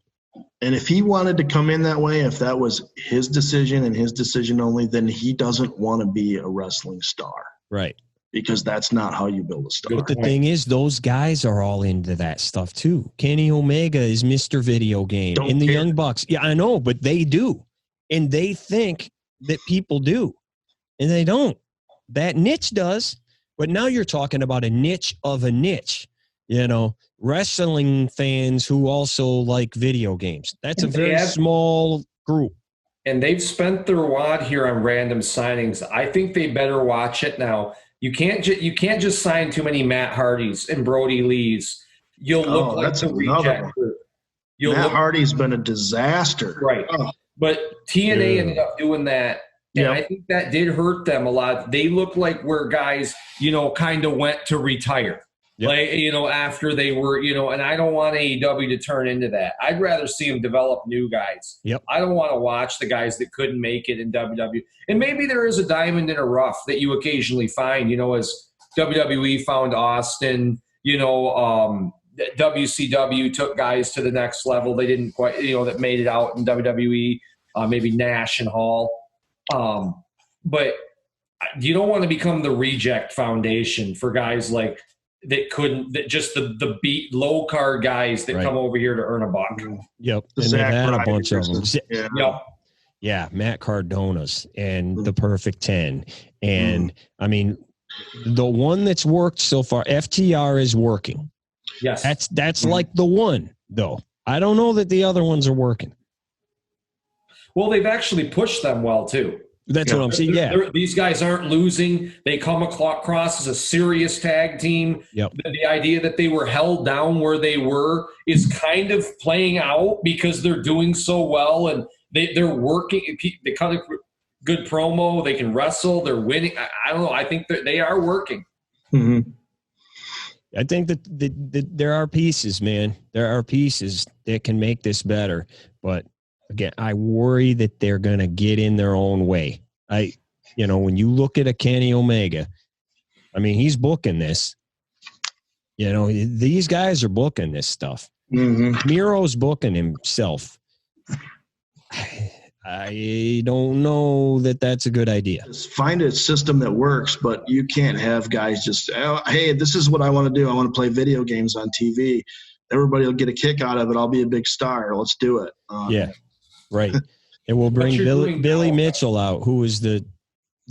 Speaker 2: And if he wanted to come in that way, if that was his decision and his decision only, then he doesn't want to be a wrestling star.
Speaker 1: Right.
Speaker 2: Because that's not how you build a star.
Speaker 1: But the thing is, those guys are all into that stuff too. Kenny Omega is Mr. Video Game. And the Young Bucks. Yeah, I know, but they do. And they think that people do. And they don't. That niche does. But now you're talking about a niche of a niche. You know, wrestling fans who also like video games. That's a very small group.
Speaker 3: And they've spent their wad here on random signings. I think they better watch it now. You can't just sign too many Matt Hardys and Brody Lees. You'll look like the reject group.
Speaker 2: Matt Hardy's been a disaster.
Speaker 3: Right. Oh. But TNA ended up doing that. And I think that did hurt them a lot. They look like where guys, kind of went to retire. Yep. Like, after they were, and I don't want AEW to turn into that. I'd rather see them develop new guys.
Speaker 1: Yep.
Speaker 3: I don't want to watch the guys that couldn't make it in WWE. And maybe there is a diamond in a rough that you occasionally find, as WWE found Austin, WCW took guys to the next level. They didn't quite, that made it out in WWE, maybe Nash and Hall. But you don't want to become the reject foundation for guys like just the beat low card guys that come over here to earn a buck.
Speaker 1: Yep. And they've had a bunch of them. Yeah. Yep. Yeah. Matt Cardona's and the Perfect 10. And I mean, the one that's worked so far, FTR is working.
Speaker 3: Yes.
Speaker 1: That's like the one though. I don't know that the other ones are working.
Speaker 3: Well, they've actually pushed them well too.
Speaker 1: That's what I'm saying. Yeah,
Speaker 3: these guys aren't losing. They come across as a serious tag team.
Speaker 1: Yep.
Speaker 3: The idea that they were held down where they were is kind of playing out because they're doing so well and they're working. They cut a good promo. They can wrestle. They're winning. I don't know. I think that they are working.
Speaker 1: Mm-hmm. I think that there are pieces, man. There are pieces that can make this better, but. Again, I worry that they're going to get in their own way. When you look at a Kenny Omega, I mean, he's booking this. These guys are booking this stuff.
Speaker 2: Mm-hmm.
Speaker 1: Miro's booking himself. I don't know that that's a good idea.
Speaker 2: Just find a system that works, but you can't have guys just, hey, this is what I want to do. I want to play video games on TV. Everybody will get a kick out of it. I'll be a big star. Let's do it.
Speaker 1: Yeah. Right. And we'll bring Billy Mitchell out, who was the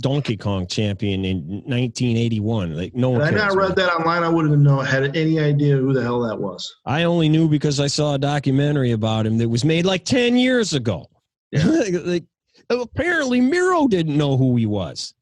Speaker 1: Donkey Kong champion in 1981. Like no one.
Speaker 2: Had I not read that online, I wouldn't have had any idea who the hell that was.
Speaker 1: I only knew because I saw a documentary about him that was made like 10 years ago. Yeah. Apparently Miro didn't know who he was.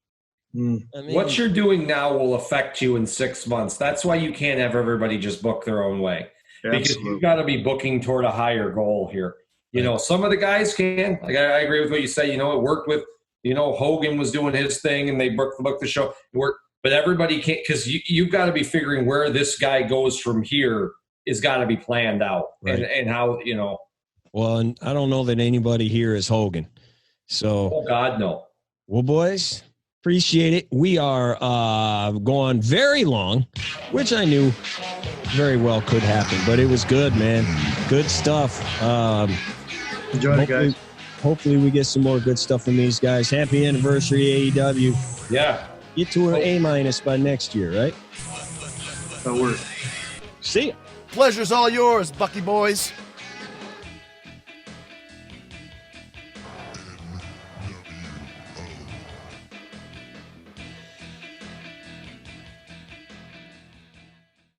Speaker 3: I mean, what you're doing now will affect you in 6 months. That's why you can't have everybody just book their own way. Because you've got to be booking toward a higher goal here. You know, some of the guys can. Like I agree with what you say. You know, it worked with, you know, Hogan was doing his thing and they booked the show. It worked, but everybody can't, because you've got to be figuring where this guy goes from here is got to be planned out, right. and how, you know.
Speaker 1: Well, and I don't know that anybody here is Hogan. So.
Speaker 3: Oh, God, no.
Speaker 1: Well, boys, appreciate it. We are going very long, which I knew very well could happen, but it was good, man. Good stuff.
Speaker 2: Enjoy it, guys.
Speaker 1: Hopefully we get some more good stuff from these guys. Happy anniversary, AEW.
Speaker 3: Yeah.
Speaker 1: Get to an A- by next year, right?
Speaker 2: That'll work.
Speaker 1: See ya.
Speaker 6: Pleasure's all yours, Bucky boys.